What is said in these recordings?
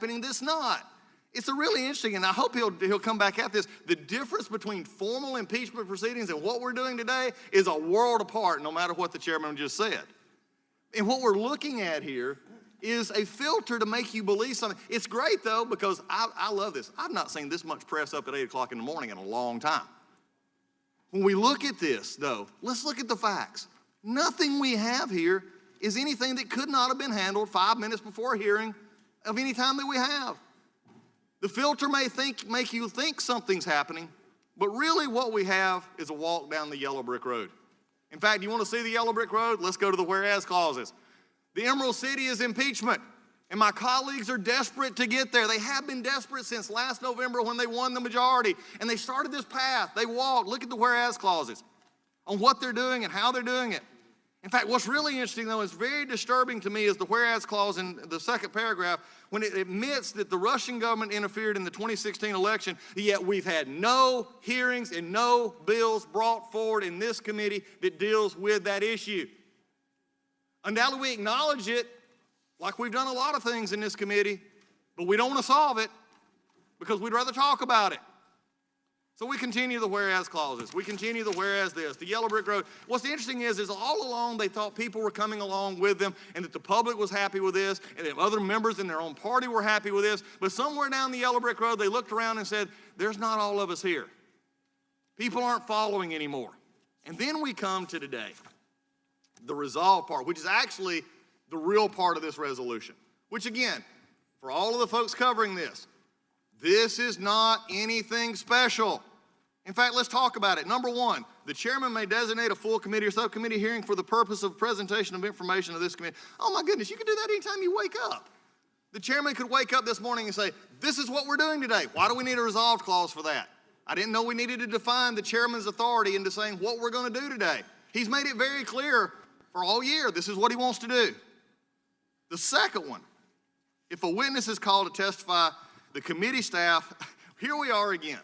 happening that's not. It's a really interesting, and I hope he'll come back at this. The difference between formal impeachment proceedings and what we're doing today is a world apart, no matter what the chairman just said. And what we're looking at here is a filter to make you believe something. It's great, though, because I love this. I've not seen this much press up at 8 o'clock in the morning in a long time. When we look at this, though, let's look at the facts. Nothing we have here is anything that could not have been handled 5 minutes before a hearing of any time that we have. The filter may make you think something's happening, but really what we have is a walk down the yellow brick road. In fact, you want to see the yellow brick road? Let's go to the whereas clauses. The Emerald City is impeachment, and my colleagues are desperate to get there. They have been desperate since last November when they won the majority, and they started this path. They walked. Look at the whereas clauses on what they're doing and how they're doing it. In fact, what's really interesting, though, is very disturbing to me is the whereas clause in the second paragraph when it admits that the Russian government interfered in the 2016 election, yet we've had no hearings and no bills brought forward in this committee that deals with that issue. Undoubtedly, we acknowledge it like we've done a lot of things in this committee, but we don't want to solve it because we'd rather talk about it. So we continue the whereas clauses. We continue the whereas this, the yellow brick road. What's interesting is all along they thought people were coming along with them and that the public was happy with this and that other members in their own party were happy with this. But somewhere down the yellow brick road, they looked around and said, there's not all of us here. People aren't following anymore. And then we come to today, the resolve part, which is actually the real part of this resolution, which again, for all of the folks covering this is not anything special. In fact, let's talk about it. Number one, the chairman may designate a full committee or subcommittee hearing for the purpose of presentation of information to this committee. Oh my goodness, you can do that anytime you wake up. The chairman could wake up this morning and say, this is what we're doing today. Why do we need a resolve clause for that? I didn't know we needed to define the chairman's authority into saying what we're going to do today. He's made it very clear for all year, this is what he wants to do. The second one, if a witness is called to testify, the committee staff, here we are again,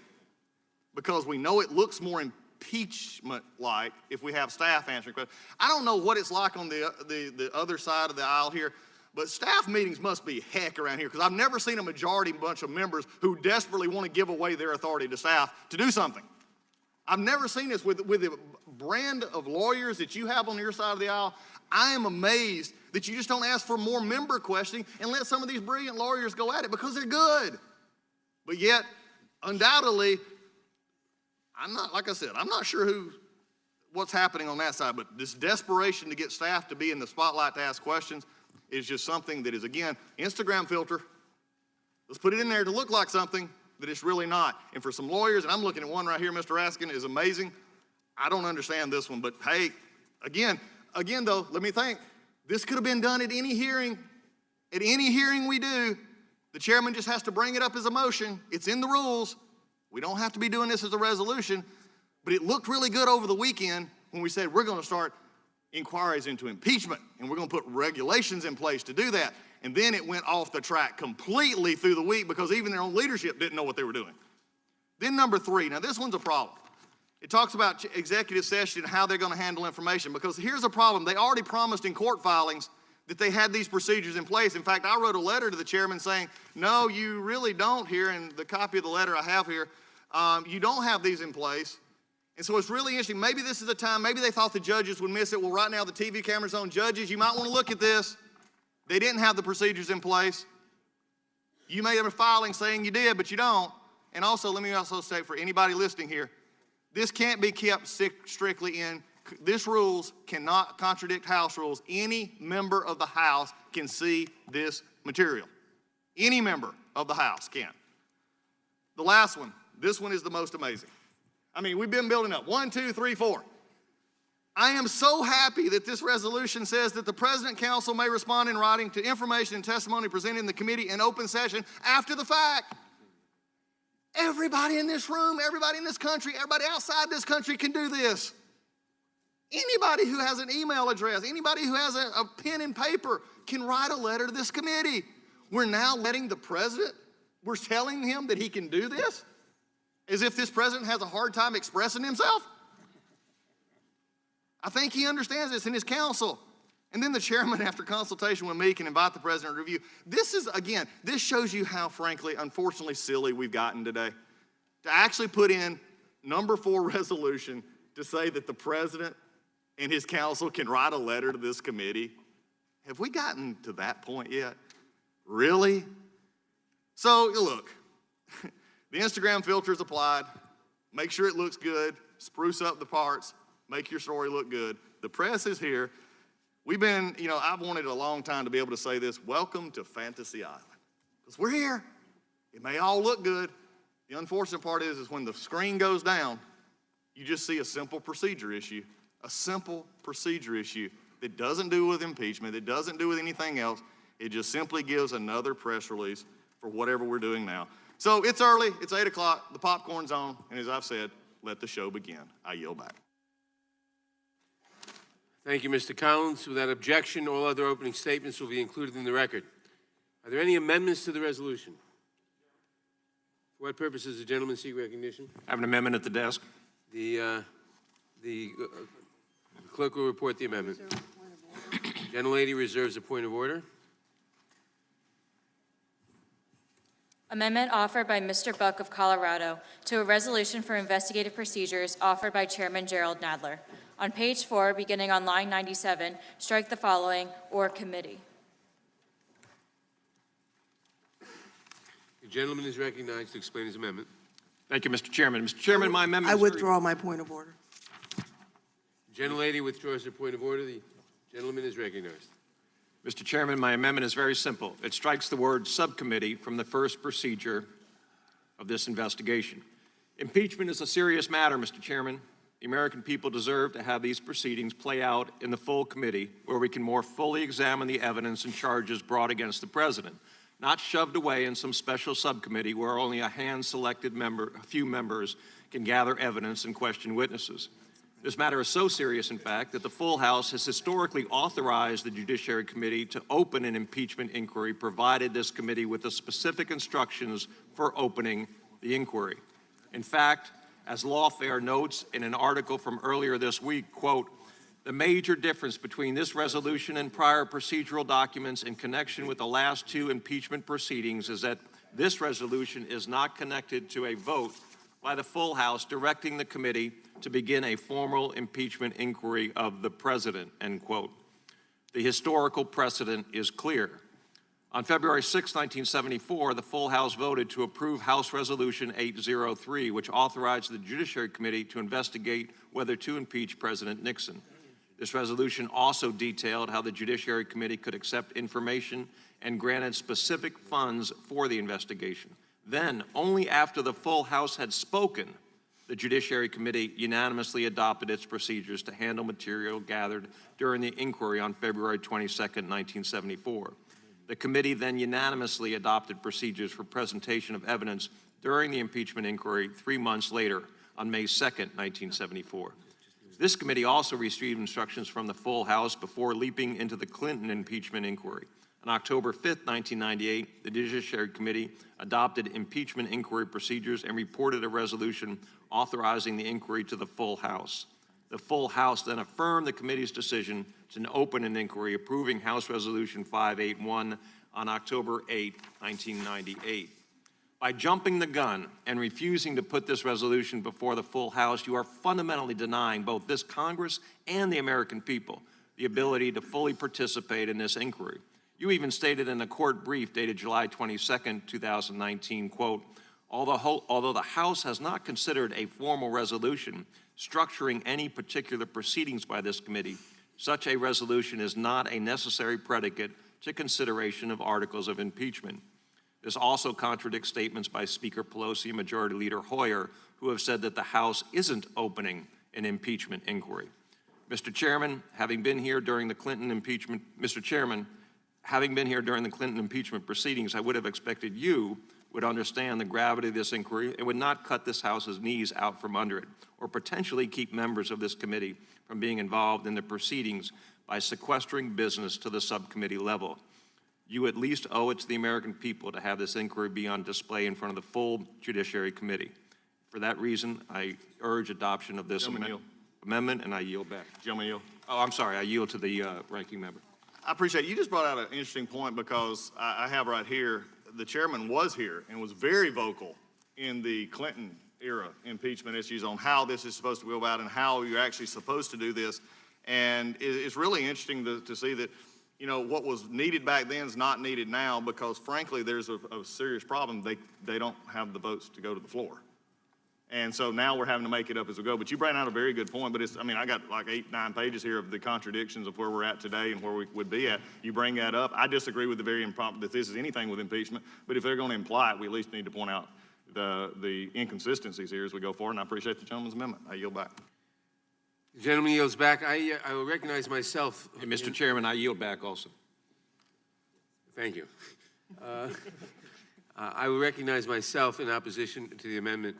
because we know it looks more impeachment-like if we have staff answering questions. I don't know what it's like on the other side of the aisle here, but staff meetings must be heck around here, because I've never seen a majority bunch of members who desperately want to give away their authority to staff to do something. I've never seen this with the brand of lawyers that you have on your side of the aisle. I am amazed that you just don't ask for more member questioning and let some of these brilliant lawyers go at it because they're good. But yet, undoubtedly, I'm not sure what's happening on that side, but this desperation to get staff to be in the spotlight to ask questions is just something that is, again, Instagram filter. Let's put it in there to look like something that it's really not. And for some lawyers, and I'm looking at one right here, Mr. Raskin, is amazing. I don't understand this one, but hey, again though, let me think. This could have been done at any hearing. At any hearing we do, the chairman just has to bring it up as a motion. It's in the rules. We don't have to be doing this as a resolution, but it looked really good over the weekend when we said we're going to start inquiries into impeachment and we're going to put regulations in place to do that. And then it went off the track completely through the week because even their own leadership didn't know what they were doing. Then number three, now this one's a problem. It talks about executive session and how they're going to handle information, because here's a problem. They already promised in court filings that they had these procedures in place. In fact, I wrote a letter to the chairman saying, no, you really don't here, and the copy of the letter I have here, you don't have these in place. And so it's really interesting. Maybe this is the time, maybe they thought the judges would miss it. Well, right now the TV camera's on. Judges, you might want to look at this. They didn't have the procedures in place. You made a filing saying you did, but you don't. And also, let me also state for anybody listening here, this can't be kept strictly in. This rules cannot contradict House rules. Any member of the House can see this material. Any member of the House can. The last one, this one is the most amazing. I mean, we've been building up. 1, 2, 3, 4. I am so happy that this resolution says that the President Counsel may respond in writing to information and testimony presented in the committee in open session after the fact. Everybody in this room, everybody in this country, everybody outside this country can do this. Anybody who has an email address, anybody who has a pen and paper can write a letter to this committee. We're now letting the president, we're telling him that he can do this as if this president has a hard time expressing himself. I think he understands this in his counsel. And then the chairman, after consultation with me, can invite the president to review. This is, again, this shows you how, frankly, unfortunately silly we've gotten today. To actually put in number 4 resolution to say that the president and his counsel can write a letter to this committee. Have we gotten to that point yet? Really? So, look, the Instagram filter is applied. Make sure it looks good. Spruce up the parts. Make your story look good. The press is here. We've been, I've wanted a long time to be able to say this. Welcome to Fantasy Island. Because we're here. It may all look good. The unfortunate part is when the screen goes down, you just see a simple procedure issue. A simple procedure issue that doesn't do with impeachment, that doesn't do with anything else. It just simply gives another press release for whatever we're doing now. So it's early, it's 8 o'clock, the popcorn's on, and as I've said, let the show begin. I yield back. Thank you, Mr. Collins. Without objection, all other opening statements will be included in the record. Are there any amendments to the resolution? For what purpose does the gentleman seek recognition? I have an amendment at the desk. The clerk will report the amendment. Gentlelady reserves a point of order. Amendment offered by Mr. Buck of Colorado to a resolution for investigative procedures offered by Chairman Gerald Nadler. On page 4, beginning on line 97, strike the following, or committee. The gentleman is recognized to explain his amendment. Thank you, Mr. Chairman. Mr. Chairman, my amendment I is withdraw my point of order. Gentlelady withdraws her point of order. The gentleman is recognized. Mr. Chairman, my amendment is very simple. It strikes the word subcommittee from the first procedure of this investigation. Impeachment is a serious matter, Mr. Chairman. The American people deserve to have these proceedings play out in the full committee where we can more fully examine the evidence and charges brought against the president, not shoved away in some special subcommittee where only a hand-selected few members can gather evidence and question witnesses. This matter is so serious, in fact, that the full House has historically authorized the Judiciary Committee to open an impeachment inquiry, provided this committee with the specific instructions for opening the inquiry. In fact, as Lawfare notes in an article from earlier this week, quote, the major difference between this resolution and prior procedural documents in connection with the last 2 impeachment proceedings is that this resolution is not connected to a vote by the full House directing the committee to begin a formal impeachment inquiry of the president, end quote. The historical precedent is clear. On February 6, 1974, the full House voted to approve House Resolution 803, which authorized the Judiciary Committee to investigate whether to impeach President Nixon. This resolution also detailed how the Judiciary Committee could accept information and granted specific funds for the investigation. Then, only after the full House had spoken, the Judiciary Committee unanimously adopted its procedures to handle material gathered during the inquiry on February 22, 1974. The committee then unanimously adopted procedures for presentation of evidence during the impeachment inquiry 3 months later on May 2, 1974. This committee also received instructions from the full House before leaping into the Clinton impeachment inquiry. On October 5, 1998, the Judiciary Committee adopted impeachment inquiry procedures and reported a resolution authorizing the inquiry to the full House. The full House then affirmed the committee's decision to open an inquiry, approving House Resolution 581 on October 8, 1998. By jumping the gun and refusing to put this resolution before the full House, you are fundamentally denying both this Congress and the American people the ability to fully participate in this inquiry. You even stated in a court brief dated July 22, 2019, quote, although the House has not considered a formal resolution structuring any particular proceedings by this committee, such a resolution is not a necessary predicate to consideration of articles of impeachment. This also contradicts statements by Speaker Pelosi and Majority Leader Hoyer, who have said that the House isn't opening an impeachment inquiry. Mr. Chairman, having been here during the Clinton impeachment, proceedings, I would have expected you would understand the gravity of this inquiry and would not cut this House's knees out from under it, or potentially keep members of this committee from being involved in the proceedings by sequestering business to the subcommittee level. You at least owe it to the American people to have this inquiry be on display in front of the full Judiciary Committee. For that reason, I urge adoption of this amendment, and I yield back. Gentleman yield. Oh, I'm sorry, I yield to the ranking member. I appreciate it. You just brought out an interesting point because I have right here, the chairman was here and was very vocal in the Clinton era impeachment issues on how this is supposed to go about and how you're actually supposed to do this. And it's really interesting to see that, you know, what was needed back then is not needed now because, frankly, there's a serious problem. They don't have the votes to go to the floor. And so now we're having to make it up as we go. But you bring out a very good point. But I mean, I got like 8, 9 pages here of the contradictions of where we're at today and where we would be at. You bring that up. I disagree with the very impromptu that this is anything with impeachment. But if they're going to imply it, we at least need to point out the inconsistencies here as we go forward. And I appreciate the gentleman's amendment. I yield back. The gentleman yields back. I will recognize myself. And Mr. Chairman, I yield back also. Thank you. I will recognize myself in opposition to the amendment.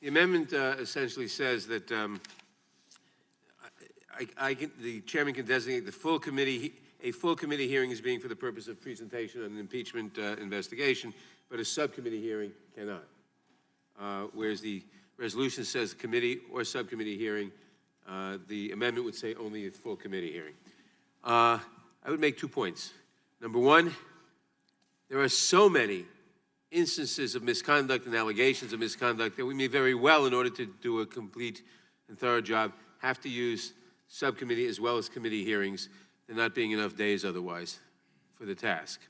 The amendment essentially says that the chairman can designate a full committee hearing as being for the purpose of presentation on an impeachment investigation, but a subcommittee hearing cannot. Whereas the resolution says committee or subcommittee hearing, the amendment would say only a full committee hearing. I would make 2 points. Number one, there are so many instances of misconduct and allegations of misconduct that we may very well, in order to do a complete and thorough job, have to use subcommittee as well as committee hearings, there not being enough days otherwise for the task.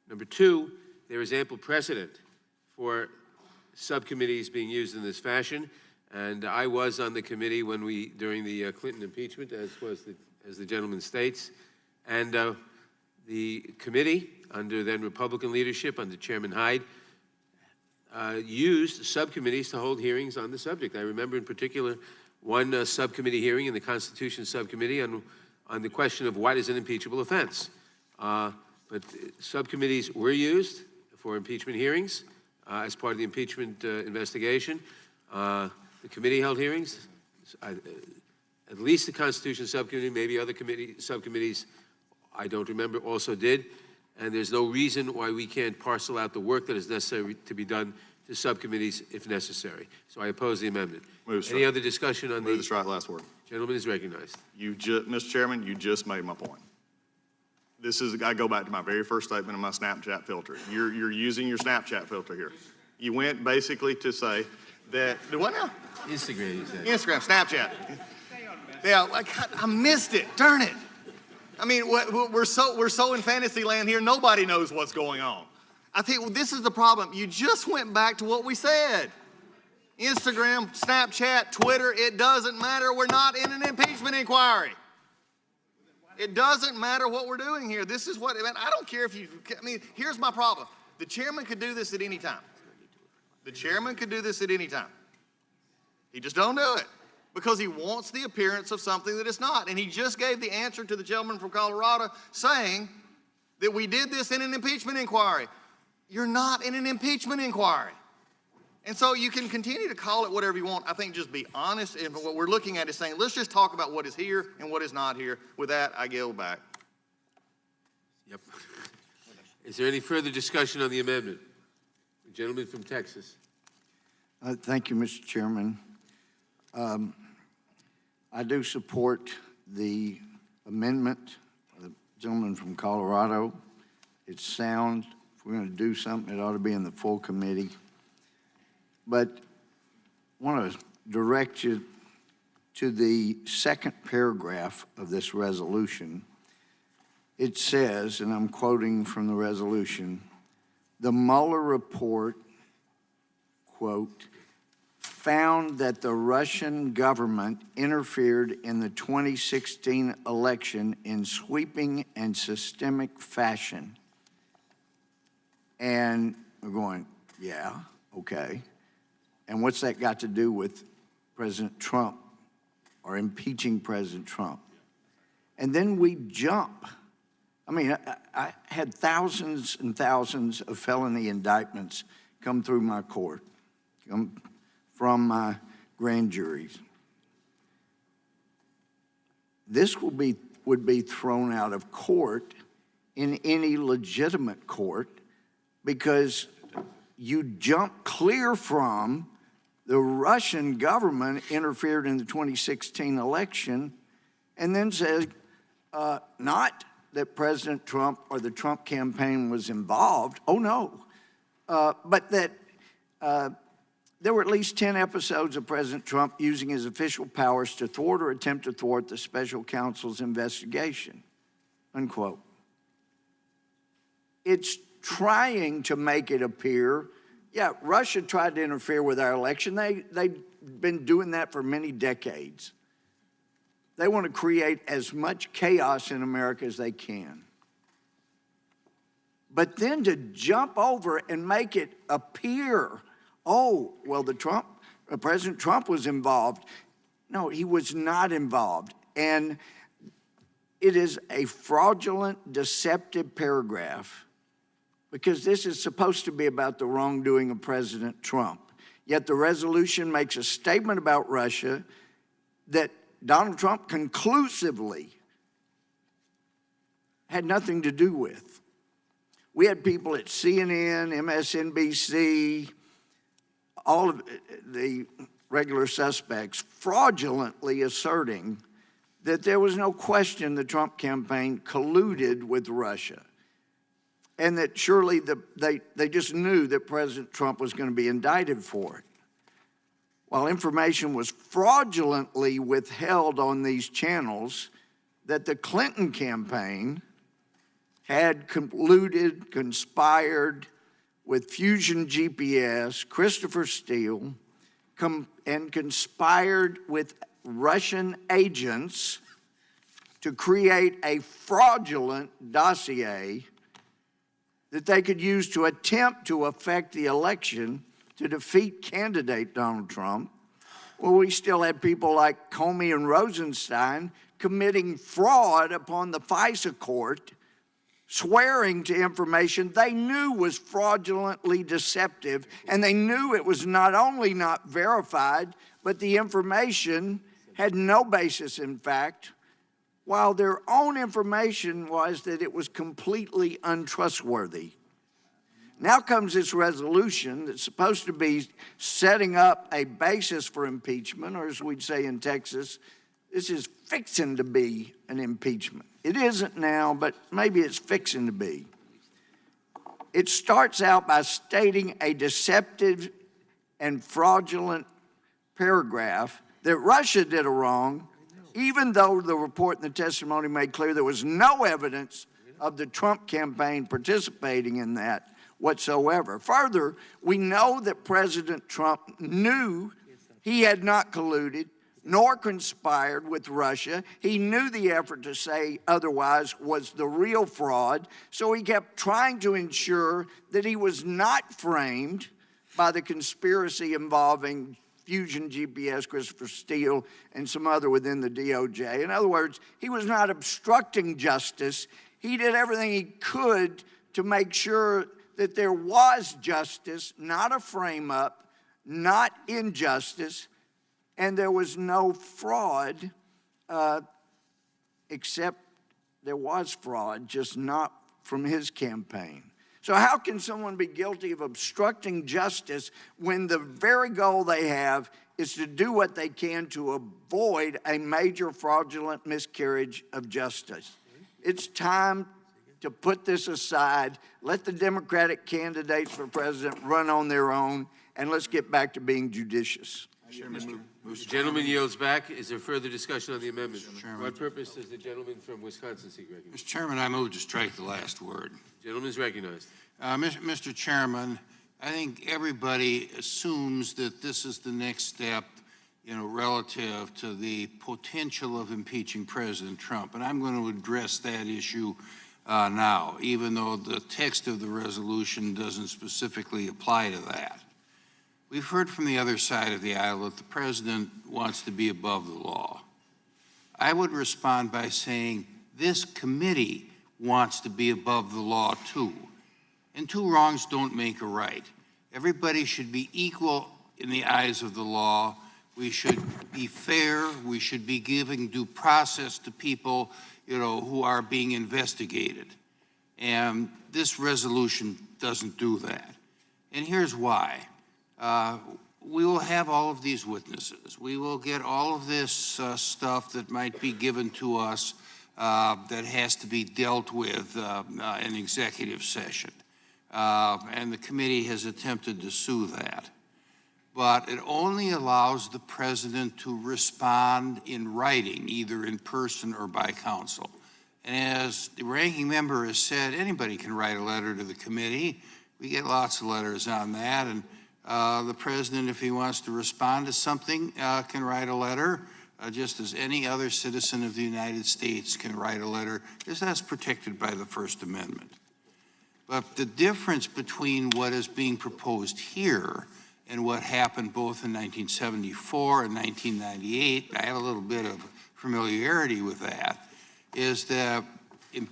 Number two, there is ample precedent for subcommittees being used in this fashion, and I was on the committee during the Clinton impeachment, as the gentleman states, and the committee, under then Republican leadership, under Chairman Hyde, used subcommittees to hold hearings on the subject. I remember in particular one subcommittee hearing in the Constitution Subcommittee on the question of what is an impeachable offense. But subcommittees were used for impeachment hearings as part of the impeachment investigation. The committee held hearings. At least the Constitution Subcommittee, maybe other subcommittees, I don't remember, also did. And there's no reason why we can't parcel out the work that is necessary to be done to subcommittees if necessary. So I oppose the amendment. Any other discussion on Move to strike last word. Gentleman is recognized. Mr. Chairman, you just made my point. I go back to my very first statement in my Snapchat filter. You're using your Snapchat filter here. You went basically to say that, what now? Instagram, you said. Instagram, Snapchat. Yeah, I missed it, darn it. I mean, we're so in fantasy land here, nobody knows what's going on. I think this is the problem. You just went back to what we said. Instagram, Snapchat, Twitter, it doesn't matter. We're not in an impeachment inquiry. It doesn't matter what we're doing here. This is what, I don't care if here's my problem. The chairman could do this at any time. The chairman could do this at any time. He just don't do it because he wants the appearance of something that it's not. And he just gave the answer to the gentleman from Colorado saying that we did this in an impeachment inquiry. You're not in an impeachment inquiry. And so you can continue to call it whatever you want. I think just be honest. And what we're looking at is saying, let's just talk about what is here and what is not here. With that, I yield back. Yep. Is there any further discussion on the amendment? The gentleman from Texas. Thank you, Mr. Chairman. I do support the amendment of the gentleman from Colorado. It's sound. If we're going to do something, it ought to be in the full committee. But I want to direct you to the second paragraph of this resolution. It says, and I'm quoting from the resolution, the Mueller report, quote, found that the Russian government interfered in the 2016 election in sweeping and systemic fashion. And we're going, yeah, okay. And what's that got to do with President Trump or impeaching President Trump? And then we jump. I mean, I had thousands and thousands of felony indictments come through my court, come from my grand juries. This would be thrown out of court in any legitimate court because you jump clear from the Russian government interfered in the 2016 election, and then said not that President Trump or the Trump campaign was involved, oh no, but that there were at least 10 episodes of President Trump using his official powers to thwart or attempt to thwart the special counsel's investigation, unquote. It's trying to make it appear, yeah, Russia tried to interfere with our election. They've been doing that for many decades. They want to create as much chaos in America as they can. But then to jump over and make it appear, oh, well, President Trump was involved. No, he was not involved. And it is a fraudulent, deceptive paragraph because this is supposed to be about the wrongdoing of President Trump. Yet the resolution makes a statement about Russia that Donald Trump conclusively had nothing to do with. We had people at CNN, MSNBC, all of the regular suspects fraudulently asserting that there was no question the Trump campaign colluded with Russia and that surely they just knew that President Trump was going to be indicted for it. While information was fraudulently withheld on these channels that the Clinton campaign had colluded, conspired with Fusion GPS, Christopher Steele, and conspired with Russian agents to create a fraudulent dossier that they could use to attempt to affect the election to defeat candidate Donald Trump. Well, we still had people like Comey and Rosenstein committing fraud upon the FISA court, swearing to information they knew was fraudulently deceptive, and they knew it was not only not verified, but the information had no basis in fact, while their own information was that it was completely untrustworthy. Now comes this resolution that's supposed to be setting up a basis for impeachment, or as we'd say in Texas, this is fixing to be an impeachment. It isn't now, but maybe it's fixing to be. It starts out by stating a deceptive and fraudulent paragraph that Russia did a wrong, even though the report and the testimony made clear there was no evidence of the Trump campaign participating in that whatsoever. Further, we know that President Trump knew he had not colluded nor conspired with Russia. He knew the effort to say otherwise was the real fraud, so he kept trying to ensure that he was not framed by the conspiracy involving Fusion GPS, Christopher Steele, and some other within the DOJ. In other words, he was not obstructing justice. He did everything he could to make sure that there was justice, not a frame-up, not injustice, and there was no fraud, except there was fraud, just not from his campaign. So how can someone be guilty of obstructing justice when the very goal they have is to do what they can to avoid a major fraudulent miscarriage of justice? It's time to put this aside, let the Democratic candidates for president run on their own, and let's get back to being judicious. The gentleman yields back. Is there further discussion on the amendment? What purpose does the gentleman from Wisconsin seek recognition? Mr. Chairman, I move to strike the last word. Gentleman is recognized. Mr. Chairman, I think everybody assumes that this is the next step, relative to the potential of impeaching President Trump. And I'm going to address that issue now, even though the text of the resolution doesn't specifically apply to that. We've heard from the other side of the aisle that the president wants to be above the law. I would respond by saying this committee wants to be above the law too. And two wrongs don't make a right. Everybody should be equal in the eyes of the law. We should be fair. We should be giving due process to people, who are being investigated. And this resolution doesn't do that. And here's why. we will have all of these witnesses. We will get all of this stuff that might be given to us that has to be dealt with in executive session. And the committee has attempted to sue that. But it only allows the president to respond in writing, either in person or by counsel. And as the ranking member has said, anybody can write a letter to the committee. We get lots of letters on that. And the president, if he wants to respond to something, can write a letter, just as any other citizen of the United States can write a letter, because that's protected by the First Amendment. But the difference between what is being proposed here and what happened both in 1974 and 1998, I have a little bit of familiarity with that, is that in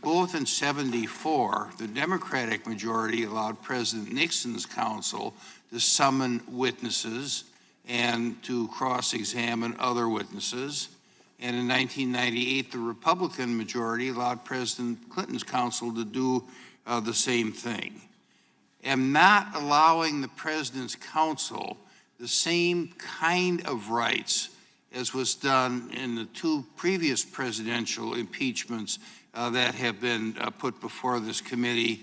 74, the Democratic majority allowed President Nixon's counsel to summon witnesses and to cross-examine other witnesses. And in 1998, the Republican majority allowed President Clinton's counsel to do the same thing. And not allowing the president's counsel the same kind of rights as was done in the two previous presidential impeachments that have been put before this committee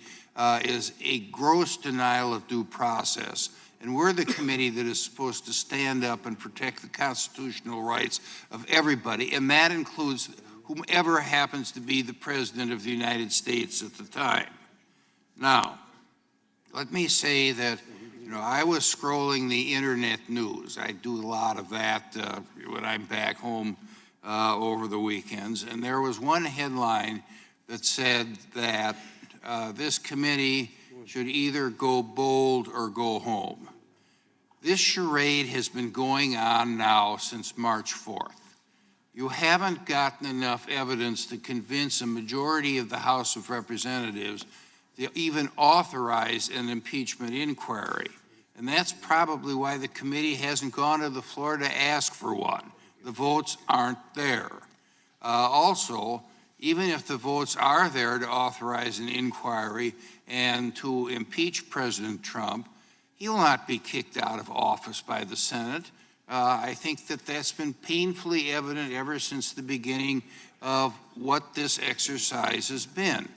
is a gross denial of due process. And we're the committee that is supposed to stand up and protect the constitutional rights of everybody, and that includes whomever happens to be the president of the United States at the time. Now, let me say that, I was scrolling the internet news. I do a lot of that when I'm back home over the weekends, and there was one headline that said that this committee should either go bold or go home. This charade has been going on now since March 4th. You haven't gotten enough evidence to convince a majority of the House of Representatives to even authorize an impeachment inquiry. And that's probably why the committee hasn't gone to the floor to ask for one. The votes aren't there. Also, even if the votes are there to authorize an inquiry and to impeach President Trump, he will not be kicked out of office by the Senate. I think that that's been painfully evident ever since the beginning of what this exercise has been.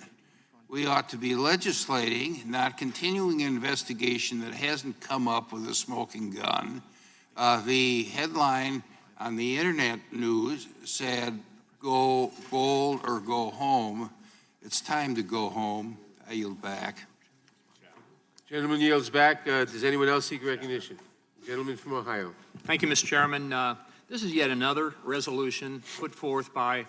We ought to be legislating, not continuing an investigation that hasn't come up with a smoking gun. The headline on the internet news said, "Go bold or go home." It's time to go home. I yield back. Gentleman yields back. Does anyone else seek recognition? Gentleman from Ohio. Thank you, Mr. Chairman. This is yet another resolution put forth by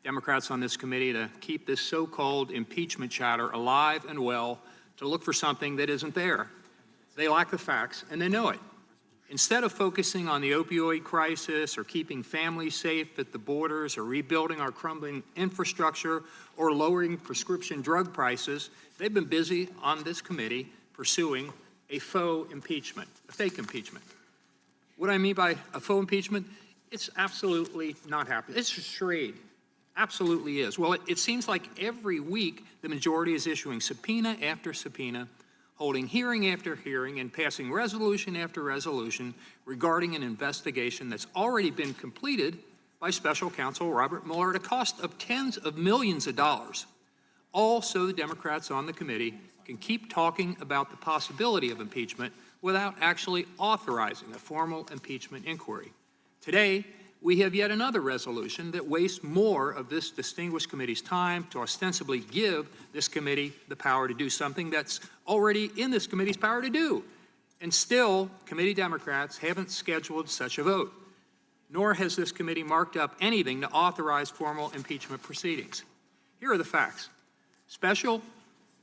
Democrats on this committee to keep this so-called impeachment chatter alive and well, to look for something that isn't there. They lack the facts, and they know it. Instead of focusing on the opioid crisis or keeping families safe at the borders or rebuilding our crumbling infrastructure or lowering prescription drug prices, they've been busy on this committee pursuing a faux impeachment, a fake impeachment. What I mean by a faux impeachment, it's absolutely not happening. It's a charade. Absolutely is. Well, it seems like every week the majority is issuing subpoena after subpoena, holding hearing after hearing, and passing resolution after resolution regarding an investigation that's already been completed by special counsel Robert Mueller at a cost of tens of millions of dollars. All so the Democrats on the committee can keep talking about the possibility of impeachment without actually authorizing a formal impeachment inquiry. Today, we have yet another resolution that wastes more of this distinguished committee's time to ostensibly give this committee the power to do something that's already in this committee's power to do. And still, committee Democrats haven't scheduled such a vote, nor has this committee marked up anything to authorize formal impeachment proceedings. Here are the facts. Special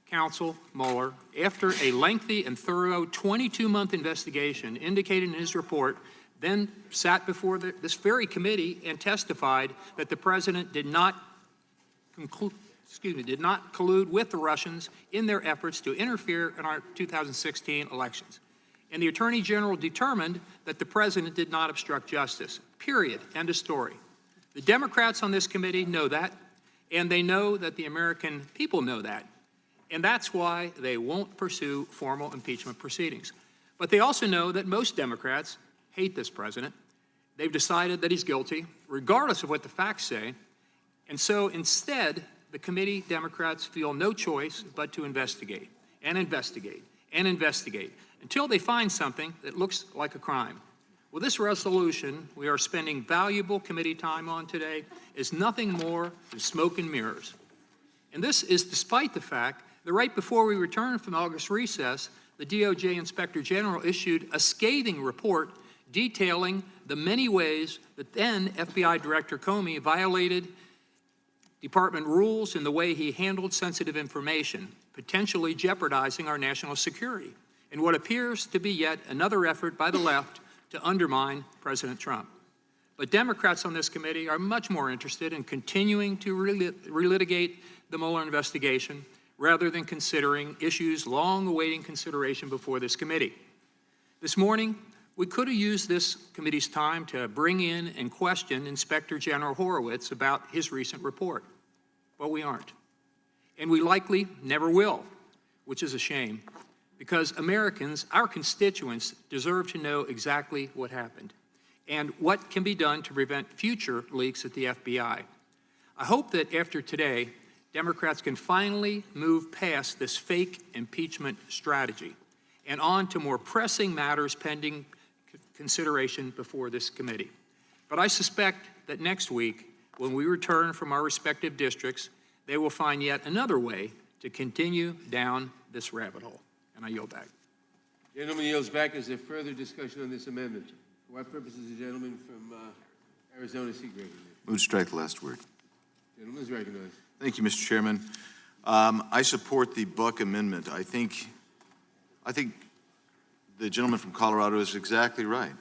counsel Mueller, after a lengthy and thorough 22-month investigation, indicated in his report, then sat before this very committee and testified that the president did not collude with the Russians in their efforts to interfere in our 2016 elections. And the Attorney General determined that the president did not obstruct justice. Period. End of story. The Democrats on this committee know that, and they know that the American people know that. And that's why they won't pursue formal impeachment proceedings. But they also know that most Democrats hate this president. They've decided that he's guilty, regardless of what the facts say. And so instead, the committee Democrats feel no choice but to investigate and investigate and investigate until they find something that looks like a crime. Well, this resolution we are spending valuable committee time on today is nothing more than smoke and mirrors. And this is despite the fact that right before we returned from August recess, the DOJ Inspector General issued a scathing report detailing the many ways that then FBI Director Comey violated department rules in the way he handled sensitive information, potentially jeopardizing our national security, in what appears to be yet another effort by the left to undermine President Trump. But Democrats on this committee are much more interested in continuing to relitigate the Mueller investigation rather than considering issues long awaiting consideration before this committee. This morning, we could have used this committee's time to bring in and question Inspector General Horowitz about his recent report, but we aren't. And we likely never will, which is a shame, because Americans, our constituents, deserve to know exactly what happened and what can be done to prevent future leaks at the FBI. I hope that after today, Democrats can finally move past this fake impeachment strategy and on to more pressing matters pending consideration before this committee. But I suspect that next week, when we return from our respective districts, they will find yet another way to continue down this rabbit hole. And I yield back. Gentleman yields back. Is there further discussion on this amendment? For what purpose is the gentleman from Arizona seek recognition? Move to strike the last word. Gentleman is recognized. Thank you, Mr. Chairman. I support the Buck Amendment. I think the gentleman from Colorado is exactly right.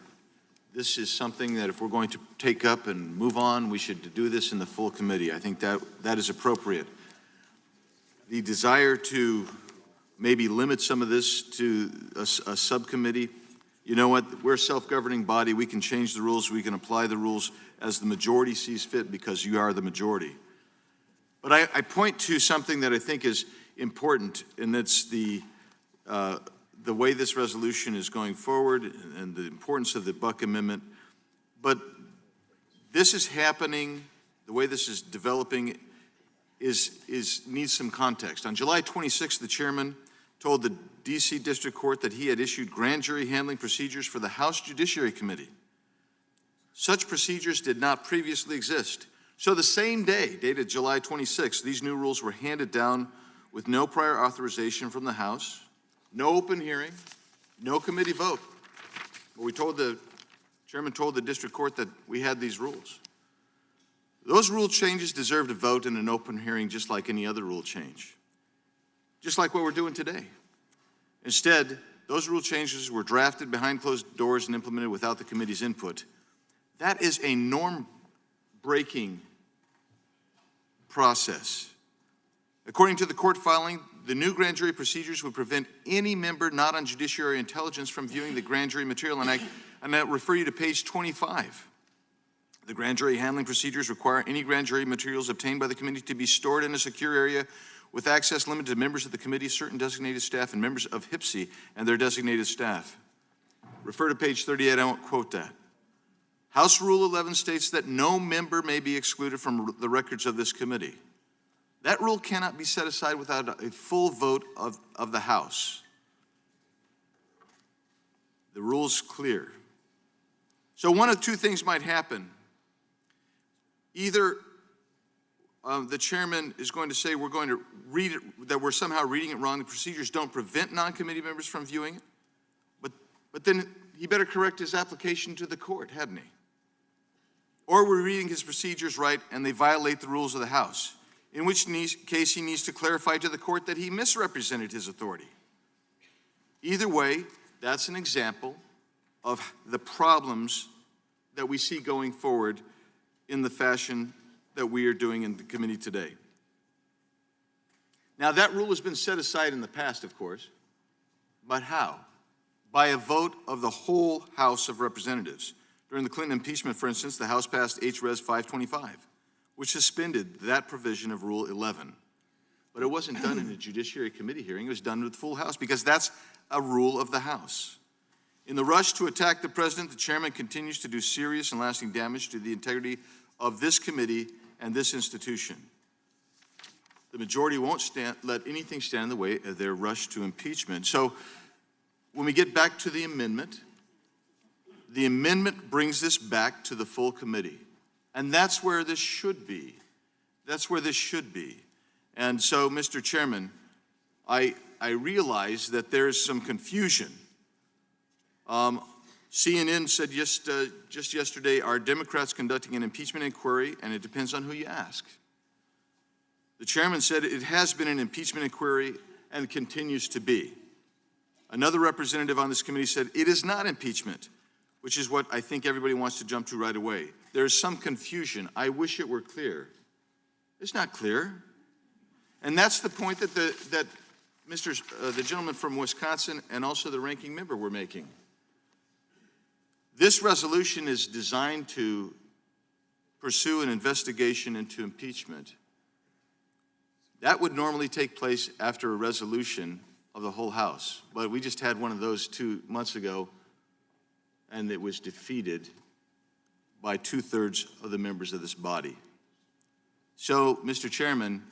This is something that if we're going to take up and move on, we should do this in the full committee. I think that is appropriate. The desire to maybe limit some of this to a subcommittee, you know what, we're a self-governing body. We can change the rules. We can apply the rules as the majority sees fit because you are the majority. But I point to something that I think is important, and that's the way this resolution is going forward and the importance of the Buck Amendment. But this is happening, the way this is developing needs some context. On July 26th, the chairman told the D.C. District Court that he had issued grand jury handling procedures for the House Judiciary Committee. Such procedures did not previously exist. So the same day, dated July 26th, these new rules were handed down with no prior authorization from the House, no open hearing, no committee vote. But chairman told the district court that we had these rules. Those rule changes deserved a vote and an open hearing just like any other rule change, just like what we're doing today. Instead, those rule changes were drafted behind closed doors and implemented without the committee's input. That is a norm-breaking process. According to the court filing, the new grand jury procedures would prevent any member not on judiciary intelligence from viewing the grand jury material, and I refer you to page 25. The grand jury handling procedures require any grand jury materials obtained by the committee to be stored in a secure area with access limited to members of the committee, certain designated staff, and members of HPSI and their designated staff. Refer to page 38, I won't quote that. House Rule 11 states that no member may be excluded from the records of this committee. That rule cannot be set aside without a full vote of the House. The rule's clear. So one of two things might happen. Either the chairman is going to say we're going to read it, that we're somehow reading it wrong. The procedures don't prevent non-committee members from viewing it. But then he better correct his application to the court, hadn't he? Or we're reading his procedures right and they violate the rules of the House, in which case he needs to clarify to the court that he misrepresented his authority. Either way, that's an example of the problems that we see going forward in the fashion that we are doing in the committee today. Now, that rule has been set aside in the past, of course, but how? By a vote of the whole House of Representatives. During the Clinton impeachment, for instance, the House passed H.Res. 525, which suspended that provision of Rule 11. But it wasn't done in a Judiciary Committee hearing. It was done with the full House because that's a rule of the House. In the rush to attack the president, the chairman continues to do serious and lasting damage to the integrity of this committee and this institution. The majority won't let anything stand in the way of their rush to impeachment. So when we get back to the amendment brings this back to the full committee. And that's where this should be. That's where this should be. And so, Mr. Chairman, I realize that there's some confusion. CNN said just yesterday, are Democrats conducting an impeachment inquiry? And it depends on who you ask. The chairman said it has been an impeachment inquiry and continues to be. Another representative on this committee said it is not impeachment, which is what I think everybody wants to jump to right away. There's some confusion. I wish it were clear. It's not clear. And that's the point that the gentleman from Wisconsin and also the ranking member were making. This resolution is designed to pursue an investigation into impeachment. That would normally take place after a resolution of the whole House, but we just had one of those 2 months ago, and it was defeated by 2/3 of the members of this body. So, Mr. Chairman,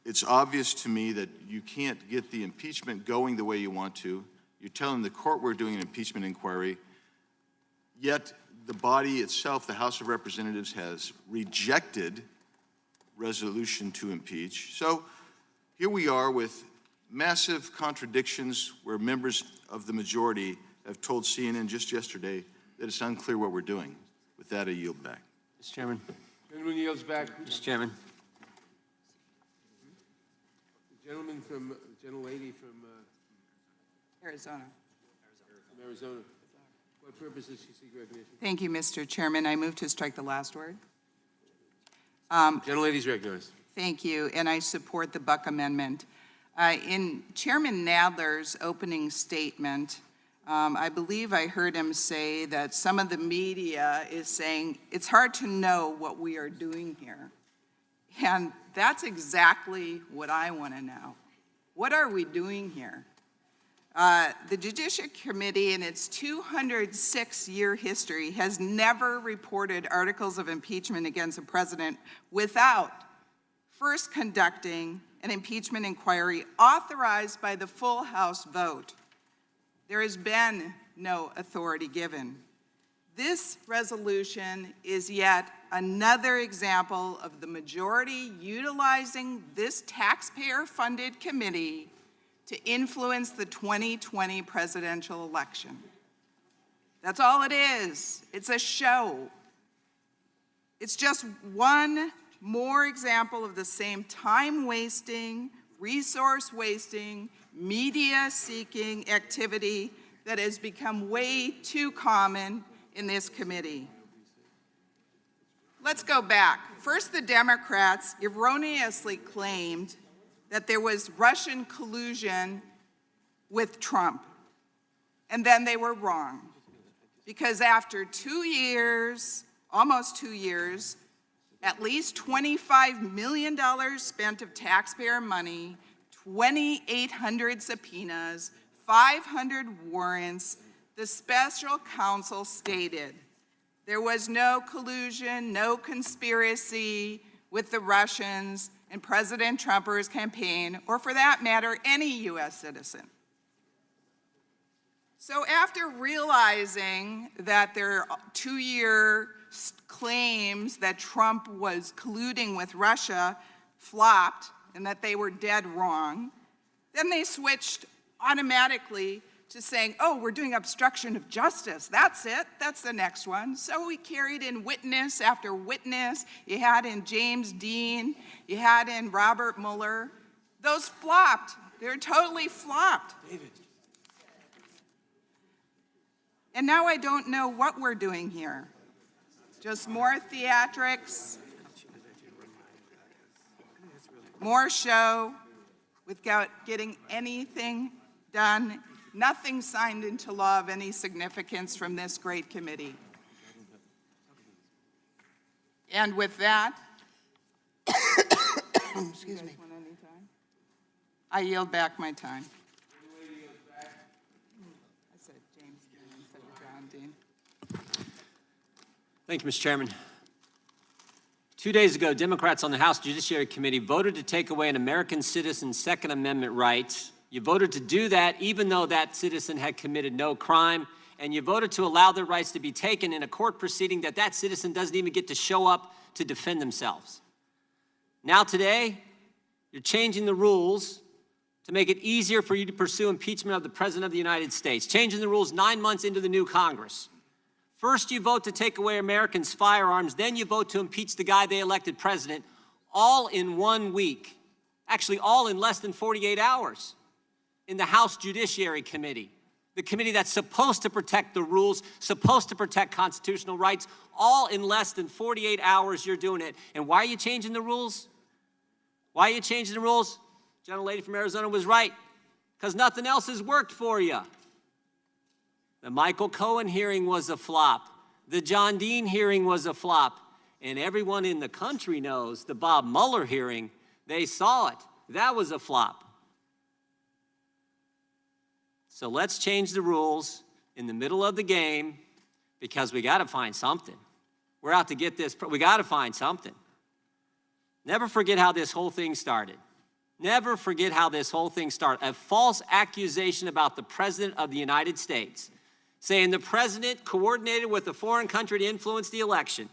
it's obvious to me that you can't get the impeachment going the way you want to. You're telling the court we're doing an impeachment inquiry, yet the body itself, the House of Representatives, has rejected resolution to impeach. So here we are with massive contradictions where members of the majority have told CNN just yesterday that it's unclear what we're doing. With that, I yield back. Mr. Chairman. Gentleman yields back. Mr. Chairman. The gentlelady from Arizona. Arizona. What purpose does she seek recognition? Thank you, Mr. Chairman. I move to strike the last word. Gentlelady's recognized. Thank you, and I support the Buck Amendment. In Chairman Nadler's opening statement, I believe I heard him say that some of the media is saying it's hard to know what we are doing here. And that's exactly what I want to know. What are we doing here? The Judiciary Committee, in its 206-year history, has never reported articles of impeachment against a president without first conducting an impeachment inquiry authorized by the full House vote. There has been no authority given. This resolution is yet another example of the majority utilizing this taxpayer-funded committee to influence the 2020 presidential election. That's all it is. It's a show. It's just one more example of the same time-wasting, resource-wasting, media-seeking activity that has become way too common in this committee. Let's go back. First, the Democrats erroneously claimed that there was Russian collusion with Trump. And then they were wrong. Because after 2 years, almost 2 years, at least $25 million spent of taxpayer money, 2,800 subpoenas, 500 warrants, the special counsel stated there was no collusion, no conspiracy with the Russians and President Trump or his campaign, or for that matter, any U.S. citizen. So after realizing that their 2-year claims that Trump was colluding with Russia flopped and that they were dead wrong, then they switched automatically to saying, oh, we're doing obstruction of justice. That's it. That's the next one. So we carried in witness after witness. You had in James Dean. You had in Robert Mueller. Those flopped. They're totally flopped. David. And now I don't know what we're doing here. Just more theatrics, more show without getting anything done, nothing signed into law of any significance from this great committee. And with that, excuse me, I yield back my time. Thank you, Mr. Chairman. 2 days ago, Democrats on the House Judiciary Committee voted to take away an American citizen's Second Amendment rights. You voted to do that even though that citizen had committed no crime, and you voted to allow their rights to be taken in a court proceeding that citizen doesn't even get to show up to defend themselves. Now today, you're changing the rules to make it easier for you to pursue impeachment of the President of the United States, changing the rules 9 months into the new Congress. First, you vote to take away Americans' firearms, then you vote to impeach the guy they elected president, all in 1 week. Actually, all in less than 48 hours in the House Judiciary Committee, the committee that's supposed to protect the rules, supposed to protect constitutional rights, all in less than 48 hours you're doing it. And why are you changing the rules? Why are you changing the rules? The gentlelady from Arizona was right, because nothing else has worked for you. The Michael Cohen hearing was a flop. The John Dean hearing was a flop. And everyone in the country knows the Bob Mueller hearing, they saw it. That was a flop. So let's change the rules in the middle of the game because we got to find something. We're out to get this. We got to find something. Never forget how this whole thing started. Never forget how this whole thing started. A false accusation about the President of the United States, saying the President coordinated with a foreign country to influence the election.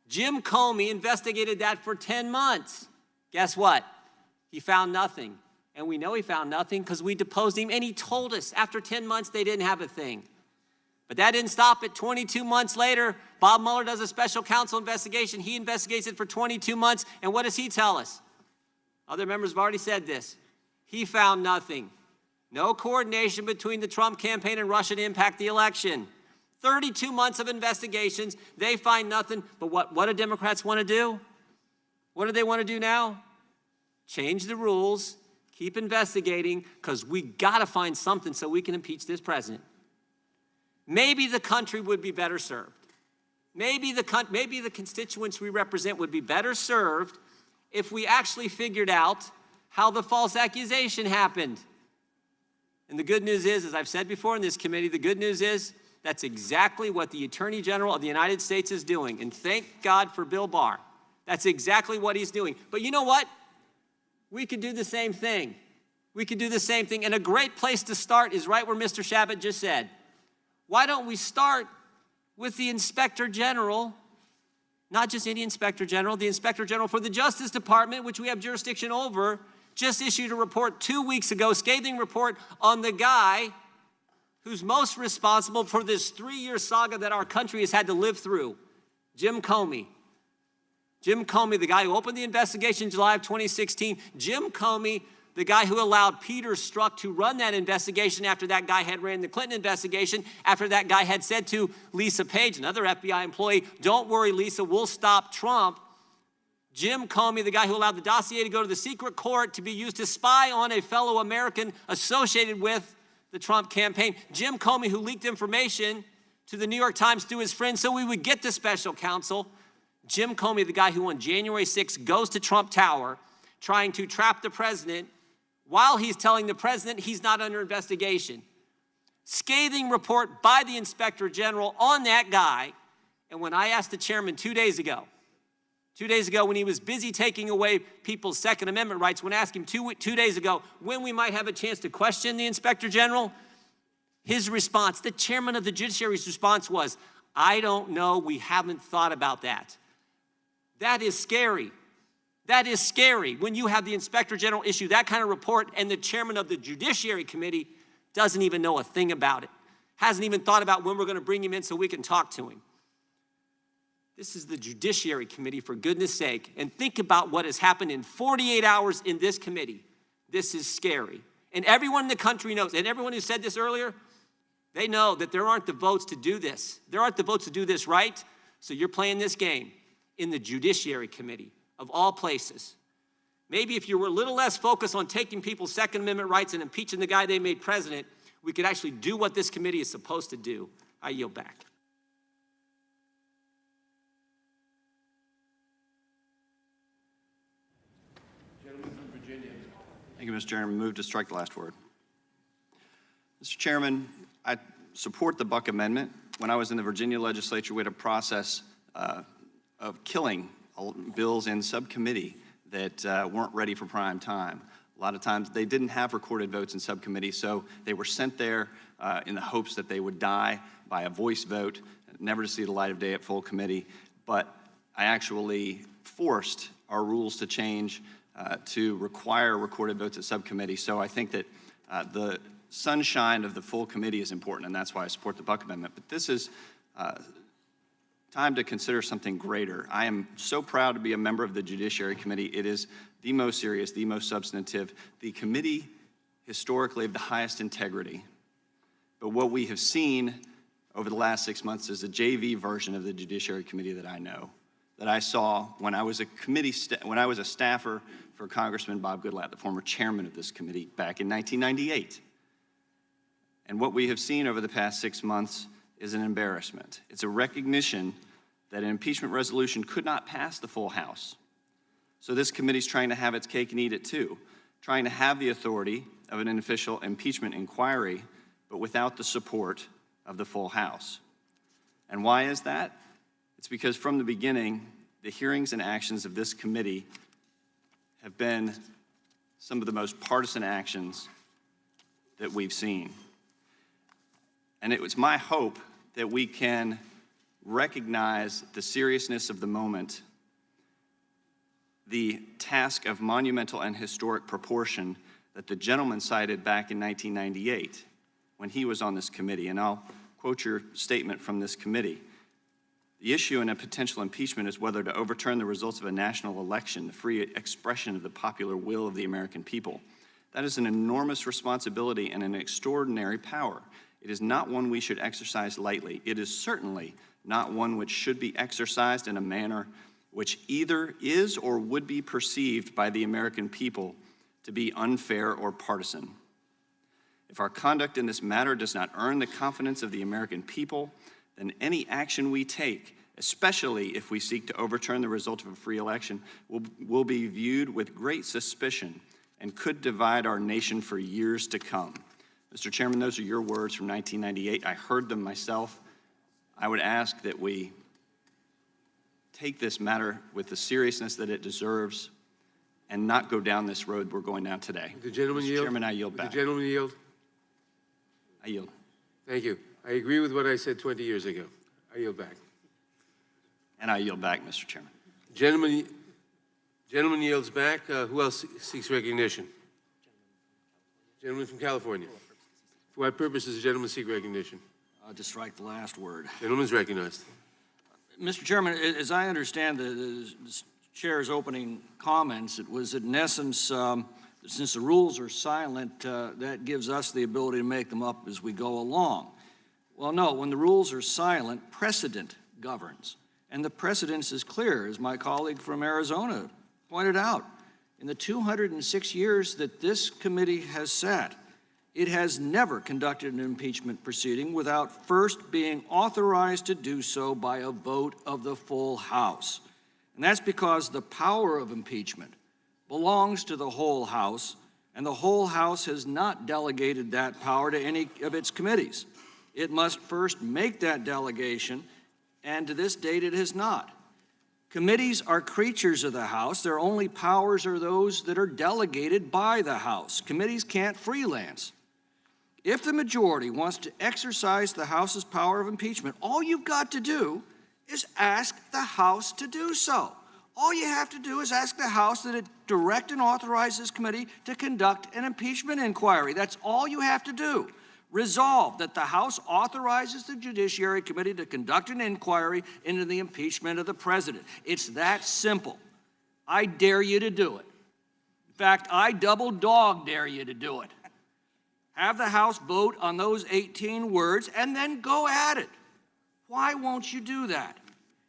Jim Comey investigated that for 10 months. Guess what? He found nothing. And we know he found nothing because we deposed him, and he told us after 10 months they didn't have a thing. But that didn't stop it. 22 months later, Bob Mueller does a special counsel investigation. He investigates it for 22 months, and what does he tell us? Other members have already said this. He found nothing. No coordination between the Trump campaign and Russia to impact the election. 32 months of investigations, they find nothing. But what do Democrats want to do? What do they want to do now? Change the rules, keep investigating, because we got to find something so we can impeach this president. Maybe the country would be better served. Maybe the constituents we represent would be better served if we actually figured out how the false accusation happened. And the good news is, as I've said before in this committee, the good news is that's exactly what the Attorney General of the United States is doing. And thank God for Bill Barr. That's exactly what he's doing. But you know what? We could do the same thing. We could do the same thing. And a great place to start is right where Mr. Shabbat just said. Why don't we start with the Inspector General, not just any Inspector General, the Inspector General for the Justice Department, which we have jurisdiction over, just issued a report 2 weeks ago, scathing report on the guy who's most responsible for this 3-year saga that our country has had to live through, Jim Comey. Jim Comey, the guy who opened the investigation in July of 2016. Jim Comey, the guy who allowed Peter Strzok to run that investigation after that guy had ran the Clinton investigation, after that guy had said to Lisa Page, another FBI employee, don't worry, Lisa, we'll stop Trump. Jim Comey, the guy who allowed the dossier to go to the secret court to be used to spy on a fellow American associated with the Trump campaign. Jim Comey, who leaked information to the New York Times through his friends so we would get the special counsel. Jim Comey, the guy who on January 6th goes to Trump Tower trying to trap the president while he's telling the president he's not under investigation. Scathing report by the Inspector General on that guy. And when I asked the chairman 2 days ago when he was busy taking away people's Second Amendment rights, when I asked him 2 days ago when we might have a chance to question the Inspector General, his response, the chairman of the Judiciary's response was, I don't know, we haven't thought about that. That is scary. That is scary when you have the Inspector General issue that kind of report and the chairman of the Judiciary Committee doesn't even know a thing about it, hasn't even thought about when we're going to bring him in so we can talk to him. This is the Judiciary Committee, for goodness sake, and think about what has happened in 48 hours in this committee. This is scary. And everyone in the country knows, and everyone who said this earlier, they know that there aren't the votes to do this. There aren't the votes to do this right, so you're playing this game in the Judiciary Committee, of all places. Maybe if you were a little less focused on taking people's Second Amendment rights and impeaching the guy they made president, we could actually do what this committee is supposed to do. I yield back. Thank you, Mr. Chairman. Move to strike the last word. Mr. Chairman, I support the Buck Amendment. when I was in the Virginia legislature, we had a process of killing bills in subcommittee that weren't ready for prime time. A lot of times they didn't have recorded votes in subcommittee, so they were sent there in the hopes that they would die by a voice vote, never to see the light of day at full committee. But I actually forced our rules to change to require recorded votes at subcommittee. So I think that the sunshine of the full committee is important, and that's why I support the Buck Amendment. But this is time to consider something greater. I am so proud to be a member of the Judiciary Committee. It is the most serious, the most substantive, the committee historically of the highest integrity. But what we have seen over the last 6 months is a JV version of the Judiciary Committee that I know, that I saw when I was a staffer for Congressman Bob Goodlatte, the former chairman of this committee, back in 1998. And what we have seen over the past 6 months is an embarrassment. It's a recognition that an impeachment resolution could not pass the full House. So this committee's trying to have its cake and eat it too, trying to have the authority of an official impeachment inquiry, but without the support of the full House. And why is that? It's because from the beginning, the hearings and actions of this committee have been some of the most partisan actions that we've seen. And it was my hope that we can recognize the seriousness of the moment, the task of monumental and historic proportion that the gentleman cited back in 1998 when he was on this committee. And I'll quote your statement from this committee. The issue in a potential impeachment is whether to overturn the results of a national election, the free expression of the popular will of the American people. That is an enormous responsibility and an extraordinary power. It is not one we should exercise lightly. It is certainly not one which should be exercised in a manner which either is or would be perceived by the American people to be unfair or partisan. If our conduct in this matter does not earn the confidence of the American people, then any action we take, especially if we seek to overturn the result of a free election, will be viewed with great suspicion and could divide our nation for years to come. Mr. Chairman, those are your words from 1998. I heard them myself. I would ask that we take this matter with the seriousness that it deserves and not go down this road we're going down today. The gentleman yield? Mr. Chairman, I yield back. The gentleman yield? I yield. Thank you. I agree with what I said 20 years ago. I yield back. And I yield back, Mr. Chairman. Gentleman yields back. Who else seeks recognition? Gentleman from California. For what purpose does the gentleman seek recognition? To strike the last word. Gentleman's recognized. Mr. Chairman, as I understand the chair's opening comments, it was in essence, since the rules are silent, that gives us the ability to make them up as we go along. Well, no, when the rules are silent, precedent governs. And the precedence is clear, as my colleague from Arizona pointed out. In the 206 years that this committee has sat, it has never conducted an impeachment proceeding without first being authorized to do so by a vote of the full House. And that's because the power of impeachment belongs to the whole House, and the whole House has not delegated that power to any of its committees. It must first make that delegation, and to this date it has not. Committees are creatures of the House. Their only powers are those that are delegated by the House. Committees can't freelance. If the majority wants to exercise the House's power of impeachment, all you've got to do is ask the House to do so. All you have to do is ask the House that it direct and authorize this committee to conduct an impeachment inquiry. That's all you have to do. Resolve that the House authorizes the Judiciary Committee to conduct an inquiry into the impeachment of the president. It's that simple. I dare you to do it. In fact, I double dog dare you to do it. Have the House vote on those 18 words and then go at it. Why won't you do that?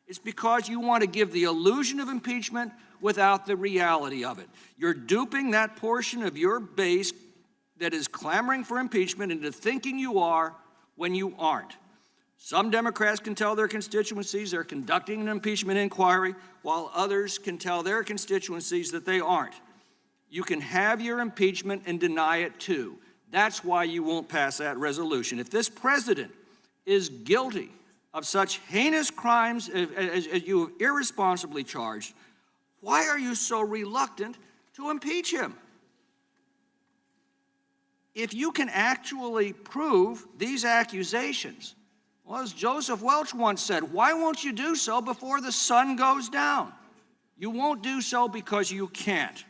It's because you want to give the illusion of impeachment without the reality of it. You're duping that portion of your base that is clamoring for impeachment into thinking you are when you aren't. Some Democrats can tell their constituencies they're conducting an impeachment inquiry, while others can tell their constituencies that they aren't. You can have your impeachment and deny it too. That's why you won't pass that resolution. If this president is guilty of such heinous crimes as you have irresponsibly charged, why are you so reluctant to impeach him? If you can actually prove these accusations, well, as Joseph Welch once said, why won't you do so before the sun goes down? You won't do so because you can't.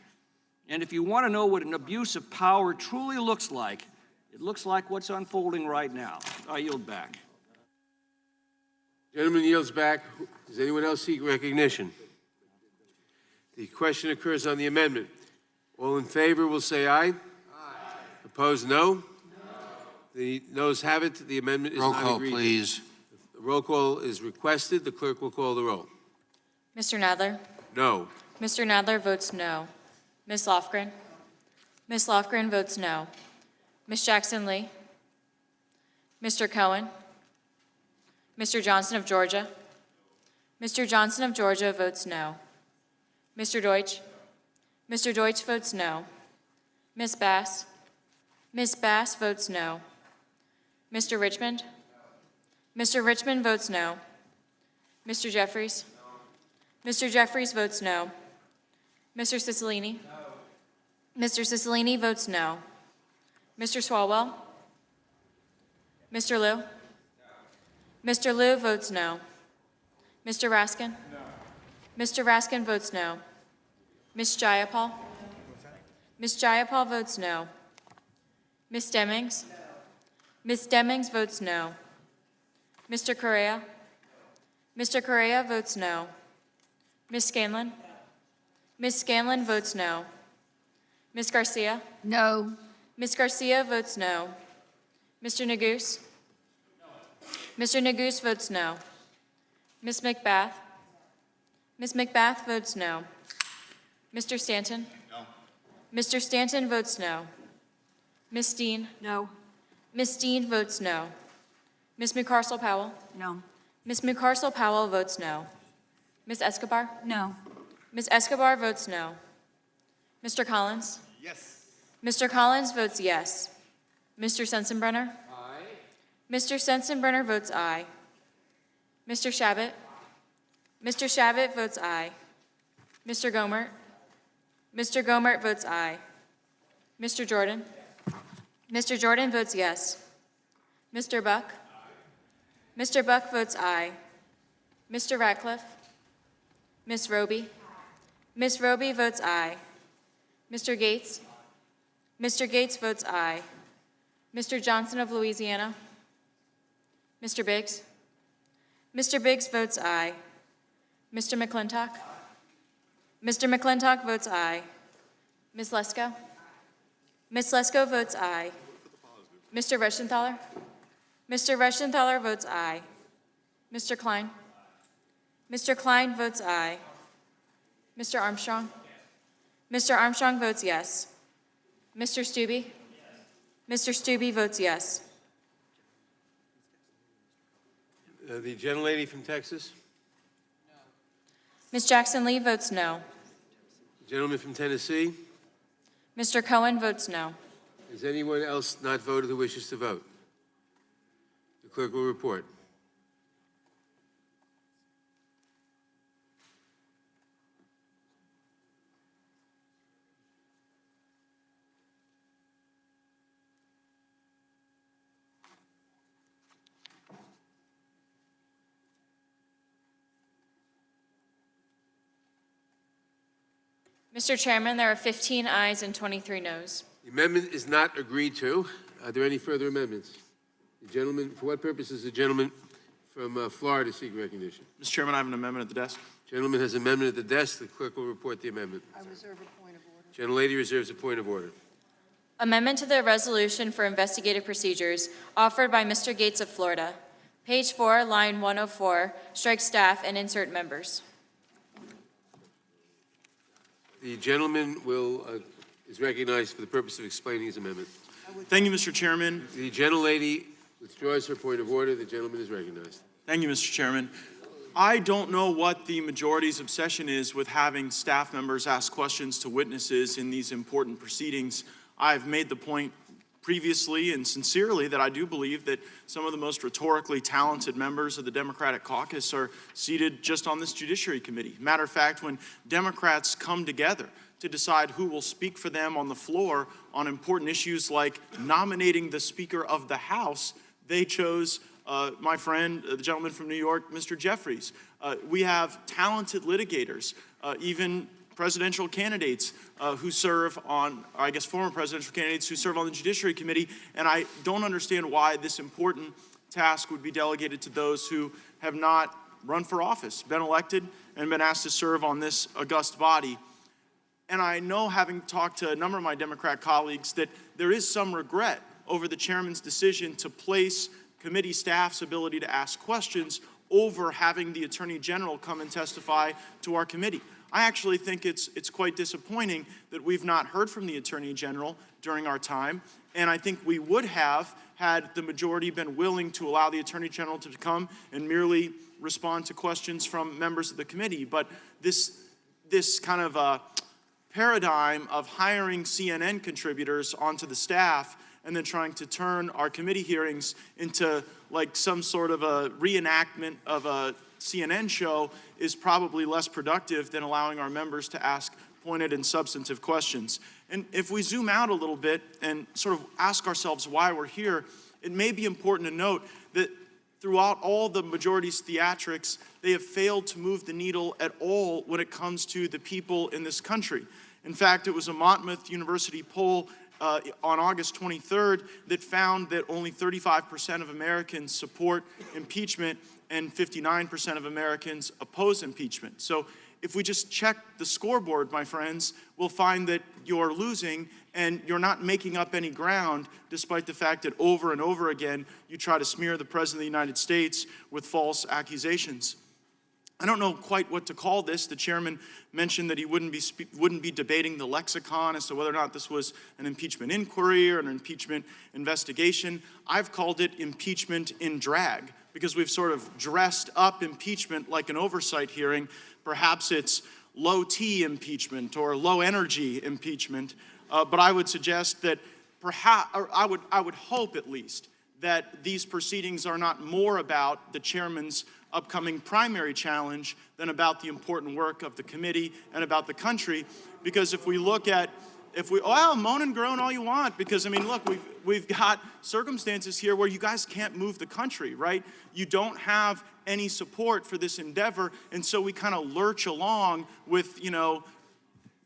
And if you want to know what an abuse of power truly looks like, it looks like what's unfolding right now. I yield back. Gentleman yields back. Does anyone else seek recognition? The question occurs on the amendment. All in favor will say aye. Aye. Opposed, no. No. The noes have it. The amendment is not agreed. Roll call, please. The roll call is requested. The clerk will call the roll. Mr. Nadler? No. Mr. Nadler votes no. Ms. Lofgren? Ms. Lofgren votes no. Ms. Jackson-Lee? Mr. Cohen? Mr. Johnson of Georgia? Mr. Johnson of Georgia votes no. Mr. Deutsch? Mr. Deutsch votes no. Ms. Bass? Ms. Bass votes no. Mr. Richmond? Mr. Richmond votes no. Mr. Jeffries? Mr. Jeffries votes no. Mr. Cicilline? Mr. Cicilline votes no. Mr. Swalwell? Mr. Liu? Mr. Liu votes no. Mr. Raskin? Mr. Raskin votes no. Ms. Jayapal? Ms. Jayapal votes no. Ms. Demings? Ms. Demings votes no. Mr. Correa? Mr. Correa votes no. Ms. Scanlon? Ms. Scanlon votes no. Ms. Garcia? No. Ms. Garcia votes no. Mr. Neguse? Mr. Neguse votes no. Ms. McBath? Ms. McBath votes no. Mr. Stanton? No. Mr. Stanton votes no. Ms. Steen? No. Ms. Steen votes no. Ms. McCarcel-Powell? No. Ms. McCarcel-Powell votes no. Ms. Escobar? No. Ms. Escobar votes no. Mr. Collins? Yes. Mr. Collins votes yes. Mr. Sensenbrenner? Aye. Mr. Sensenbrenner votes aye. Mr. Shabbat? Mr. Shabbat votes aye. Mr. Gomert? Mr. Gomert votes aye. Mr. Jordan? Mr. Jordan votes yes. Mr. Buck? Mr. Buck votes aye. Mr. Ratcliffe? Ms. Roby? Ms. Roby votes aye. Mr. Gates? Mr. Gates votes aye. Mr. Johnson of Louisiana? Mr. Biggs? Mr. Biggs votes aye. Mr. McClintock? Mr. McClintock votes aye. Ms. Lesko? Ms. Lesko votes aye. Mr. Reschenthaler? Mr. Reschenthaler votes aye. Mr. Klein? Mr. Klein votes aye. Mr. Armstrong? Mr. Armstrong votes yes. Mr. Stubbe? Mr. Stubbe votes yes. The gentlelady from Texas? Ms. Jackson-Lee votes no. Gentleman from Tennessee? Mr. Cohen votes no. Has anyone else not voted who wishes to vote? The clerk will report. Mr. Chairman, there are 15 ayes and 23 noes. The amendment is not agreed to. Are there any further amendments? The gentleman, for what purpose is the gentleman from Florida seek recognition? Mr. Chairman, I have an amendment at the desk. Gentleman has an amendment at the desk. The clerk will report the amendment. I reserve a point of order. Gentlelady reserves a point of order. Amendment to the resolution for investigative procedures offered by Mr. Gates of Florida. Page 4, line 104, strike staff and insert members. The gentleman is recognized for the purpose of explaining his amendment. Thank you, Mr. Chairman. The gentlelady withdraws her point of order. The gentleman is recognized. Thank you, Mr. Chairman. I don't know what the majority's obsession is with having staff members ask questions to witnesses in these important proceedings. I've made the point previously and sincerely that I do believe that some of the most rhetorically talented members of the Democratic caucus are seated just on this Judiciary Committee. Matter of fact, when Democrats come together to decide who will speak for them on the floor on important issues like nominating the Speaker of the House, they chose my friend, the gentleman from New York, Mr. Jeffries. We have talented litigators, even presidential candidates who serve on, or I guess former presidential candidates who serve on the Judiciary Committee, and I don't understand why this important task would be delegated to those who have not run for office, been elected, and been asked to serve on this august body. And I know, having talked to a number of my Democrat colleagues, that there is some regret over the chairman's decision to place committee staff's ability to ask questions over having the Attorney General come and testify to our committee. I actually think it's quite disappointing that we've not heard from the Attorney General during our time, and I think we would have had the majority been willing to allow the Attorney General to come and merely respond to questions from members of the committee. But this kind of paradigm of hiring CNN contributors onto the staff and then trying to turn our committee hearings into like some sort of a reenactment of a CNN show is probably less productive than allowing our members to ask pointed and substantive questions. And if we zoom out a little bit and sort of ask ourselves why we're here, it may be important to note that throughout all the majority's theatrics, they have failed to move the needle at all when it comes to the people in this country. In fact, it was a Monmouth University poll on August 23rd that found that only 35% of Americans support impeachment and 59% of Americans oppose impeachment. So if we just check the scoreboard, my friends, we'll find that you're losing and you're not making up any ground, despite the fact that over and over again you try to smear the President of the United States with false accusations. I don't know quite what to call this. The chairman mentioned that he wouldn't be debating the lexicon as to whether or not this was an impeachment inquiry or an impeachment investigation. I've called it impeachment in drag because we've sort of dressed up impeachment like an oversight hearing. Perhaps it's low-T impeachment or low-energy impeachment. But I would suggest that perhaps, or I would hope at least, that these proceedings are not more about the chairman's upcoming primary challenge than about the important work of the committee and about the country. Because if we look at, moan and groan all you want, because I mean, look, we've got circumstances here where you guys can't move the country, right? You don't have any support for this endeavor, and so we kind of lurch along with,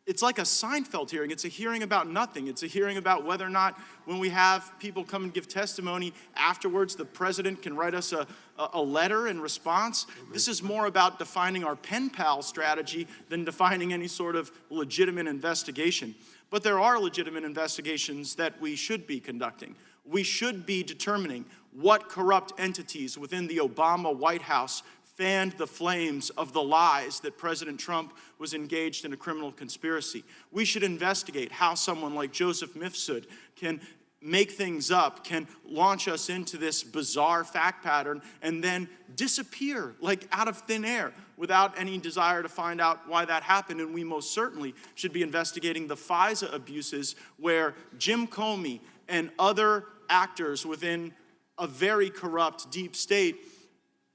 it's like a Seinfeld hearing. It's a hearing about nothing. It's a hearing about whether or not when we have people come and give testimony afterwards, the president can write us a letter in response. This is more about defining our pen pal strategy than defining any sort of legitimate investigation. But there are legitimate investigations that we should be conducting. We should be determining what corrupt entities within the Obama White House fanned the flames of the lies that President Trump was engaged in a criminal conspiracy. We should investigate how someone like Joseph Mifsud can make things up, can launch us into this bizarre fact pattern and then disappear like out of thin air without any desire to find out why that happened. And we most certainly should be investigating the FISA abuses where Jim Comey and other actors within a very corrupt deep state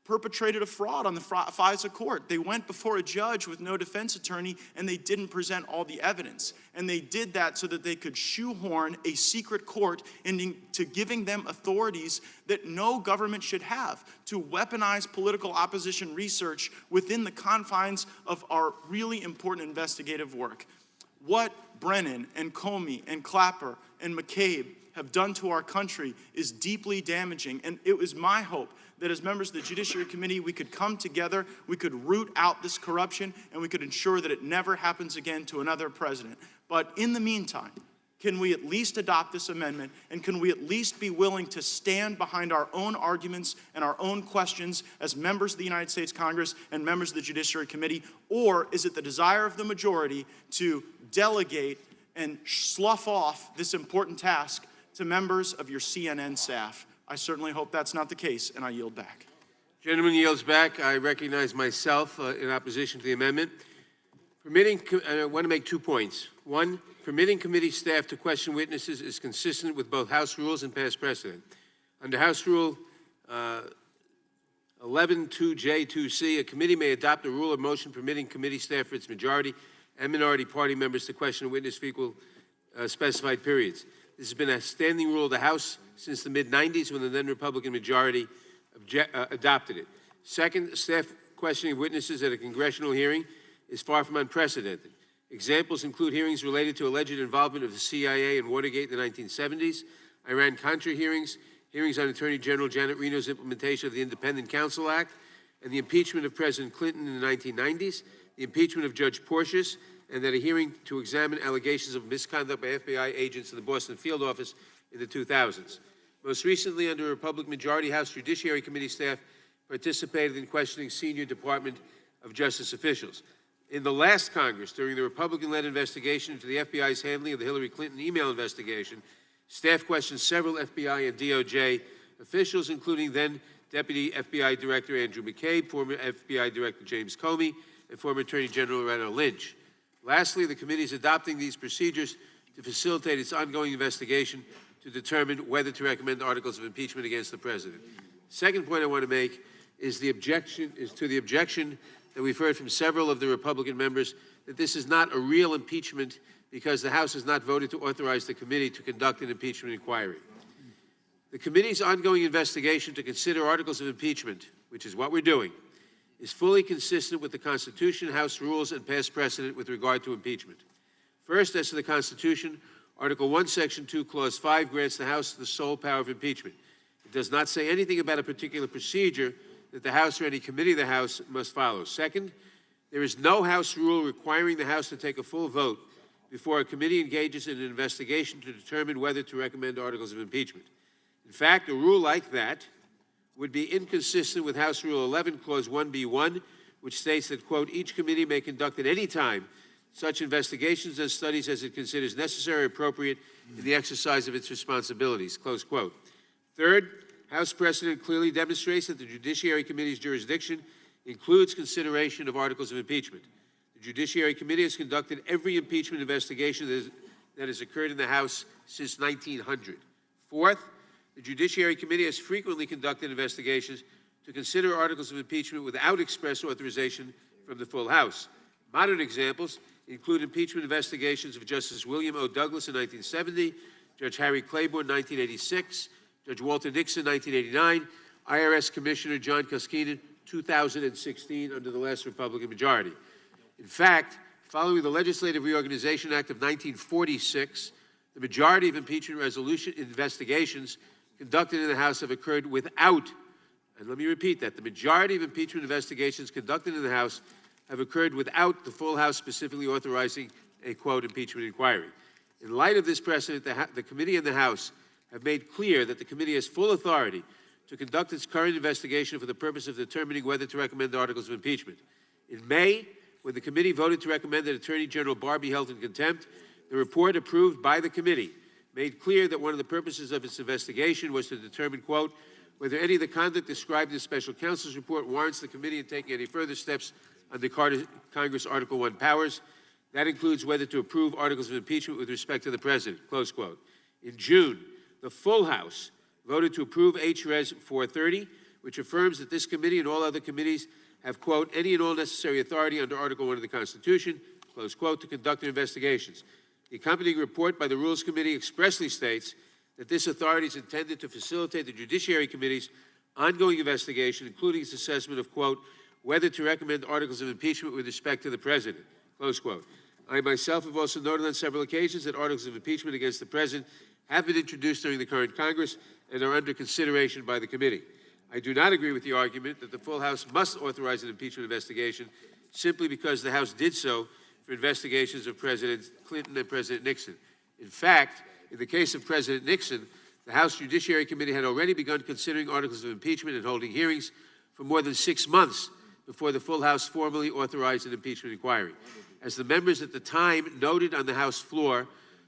perpetrated a fraud on the FISA court. They went before a judge with no defense attorney and they didn't present all the evidence. And they did that so that they could shoehorn a secret court into giving them authorities that no government should have to weaponize political opposition research within the confines of our really important investigative work. What Brennan and Comey and Clapper and McCabe have done to our country is deeply damaging. And it was my hope that as members of the Judiciary Committee, we could come together, we could root out this corruption, and we could ensure that it never happens again to another president. But in the meantime, can we at least adopt this amendment, and can we at least be willing to stand behind our own arguments and our own questions as members of the United States Congress and members of the Judiciary Committee? Or is it the desire of the majority to delegate and slough off this important task to members of your CNN staff? I certainly hope that's not the case, and I yield back. Gentleman yields back. I recognize myself in opposition to the amendment. I want to make 2 points. One, permitting committee staff to question witnesses is consistent with both House rules and past precedent. Under House Rule 11-2J-2C, a committee may adopt a rule or motion permitting committee staff for its majority and minority party members to question a witness for equal specified periods. This has been a standing rule of the House since the mid-90s when the then-Republican majority adopted it. Second, staff questioning witnesses at a congressional hearing is far from unprecedented. Examples include hearings related to alleged involvement of the CIA in Watergate in the 1970s, Iran-Contra hearings, hearings on Attorney General Janet Reno's implementation of the Independent Counsel Act, and the impeachment of President Clinton in the 1990s, the impeachment of Judge Porteous, and at a hearing to examine allegations of misconduct by FBI agents in the Boston field office in the 2000s. Most recently, under a Republican majority, House Judiciary Committee staff participated in questioning senior Department of Justice officials. In the last Congress, during the Republican-led investigation into the FBI's handling of the Hillary Clinton email investigation, staff questioned several FBI and DOJ officials, including then Deputy FBI Director Andrew McCabe, former FBI Director James Comey, and former Attorney General Loretta Lynch. Lastly, the committee is adopting these procedures to facilitate its ongoing investigation to determine whether to recommend articles of impeachment against the president. Second point I want to make is to the objection that we've heard from several of the Republican members that this is not a real impeachment because the House has not voted to authorize the committee to conduct an impeachment inquiry. The committee's ongoing investigation to consider articles of impeachment, which is what we're doing, is fully consistent with the Constitution, House rules, and past precedent with regard to impeachment. First, as to the Constitution, Article 1, Section 2, Clause 5 grants the House the sole power of impeachment. It does not say anything about a particular procedure that the House or any committee of the House must follow. Second, there is no House rule requiring the House to take a full vote before a committee engages in an investigation to determine whether to recommend articles of impeachment. In fact, a rule like that would be inconsistent with House Rule 11, Clause 1B1, which states that, quote, each committee may conduct at any time such investigations and studies as it considers necessary or appropriate in the exercise of its responsibilities, close quote. Third, House precedent clearly demonstrates that the Judiciary Committee's jurisdiction includes consideration of articles of impeachment. The Judiciary Committee has conducted every impeachment investigation that has occurred in the House since 1900. Fourth, the Judiciary Committee has frequently conducted investigations to consider articles of impeachment without express authorization from the full House. Modern examples include impeachment investigations of Justice William O. Douglas in 1970, Judge Harry Claiborne in 1986, Judge Walter Nixon, 1989, IRS Commissioner John Koskinen, 2016, under the last Republican majority. In fact, following the Legislative Reorganization Act of 1946, the majority of impeachment resolution investigations conducted in the House have occurred without, and let me repeat that, the majority of impeachment investigations conducted in the House have occurred without the full House specifically authorizing a, quote, impeachment inquiry. In light of this precedent, the committee and the House have made clear that the committee has full authority to conduct its current investigation for the purpose of determining whether to recommend articles of impeachment. In May, when the committee voted to recommend that Attorney General Barr be held in contempt, the report approved by the committee made clear that one of the purposes of its investigation was to determine, quote, whether any of the conduct described in the special counsel's report warrants the committee in taking any further steps under Congress Article 1 powers. That includes whether to approve articles of impeachment with respect to the president, close quote. In June, the full House voted to approve H.Res. 430, which affirms that this committee and all other committees have, quote, any and all necessary authority under Article 1 of the Constitution, close quote, to conduct their investigations. The accompanying report by the Rules Committee expressly states that this authority is intended to facilitate the Judiciary Committee's ongoing investigation, including its assessment of, quote, whether to recommend articles of impeachment with respect to the president, close quote. I myself have also noted on several occasions that articles of impeachment against the president have been introduced during the current Congress and are under consideration by the committee. I do not agree with the argument that the full House must authorize an impeachment investigation simply because the House did so for investigations of President Clinton and President Nixon. In fact, in the case of President Nixon, the House Judiciary Committee had already begun considering articles of impeachment and holding hearings for more than 6 months before the full House formally authorized an impeachment inquiry. As the members at the time noted on the House floor,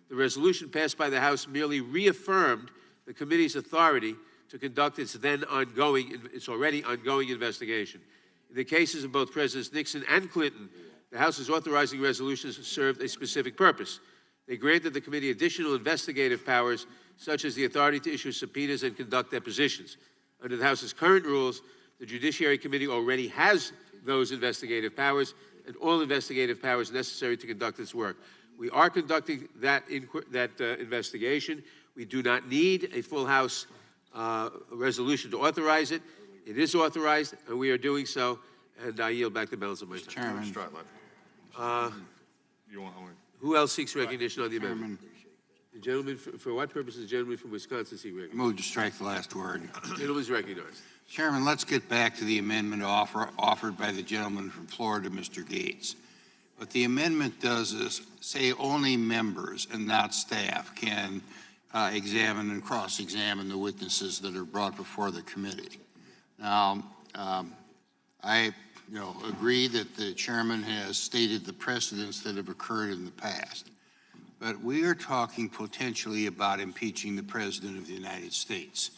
the resolution passed by the House merely reaffirmed the committee's authority to conduct its already ongoing investigation. In the cases of both Presidents Nixon and Clinton, The House's authorizing resolutions served a specific purpose. They granted the committee additional investigative powers, such as the authority to issue subpoenas and conduct depositions. Under the House's current rules, the Judiciary Committee already has those investigative powers and all investigative powers necessary to conduct its work. We are conducting that investigation. We do not need a full House resolution to authorize it. It is authorized, and we are doing so. And I yield back the balance of my time. Chairman. Who else seeks recognition on the amendment? The gentleman, for what purpose does the gentleman from Wisconsin seek recognition? Move to strike the last word. The gentleman is recognized. Chairman, let's get back to the amendment offered by the gentleman from Florida, Mr. Gates. What the amendment does is say only members and not staff can examine and cross-examine the witnesses that are brought before the committee. Now, I agree that the chairman has stated the precedents that have occurred in the past, but we are talking potentially about impeaching the President of the United States.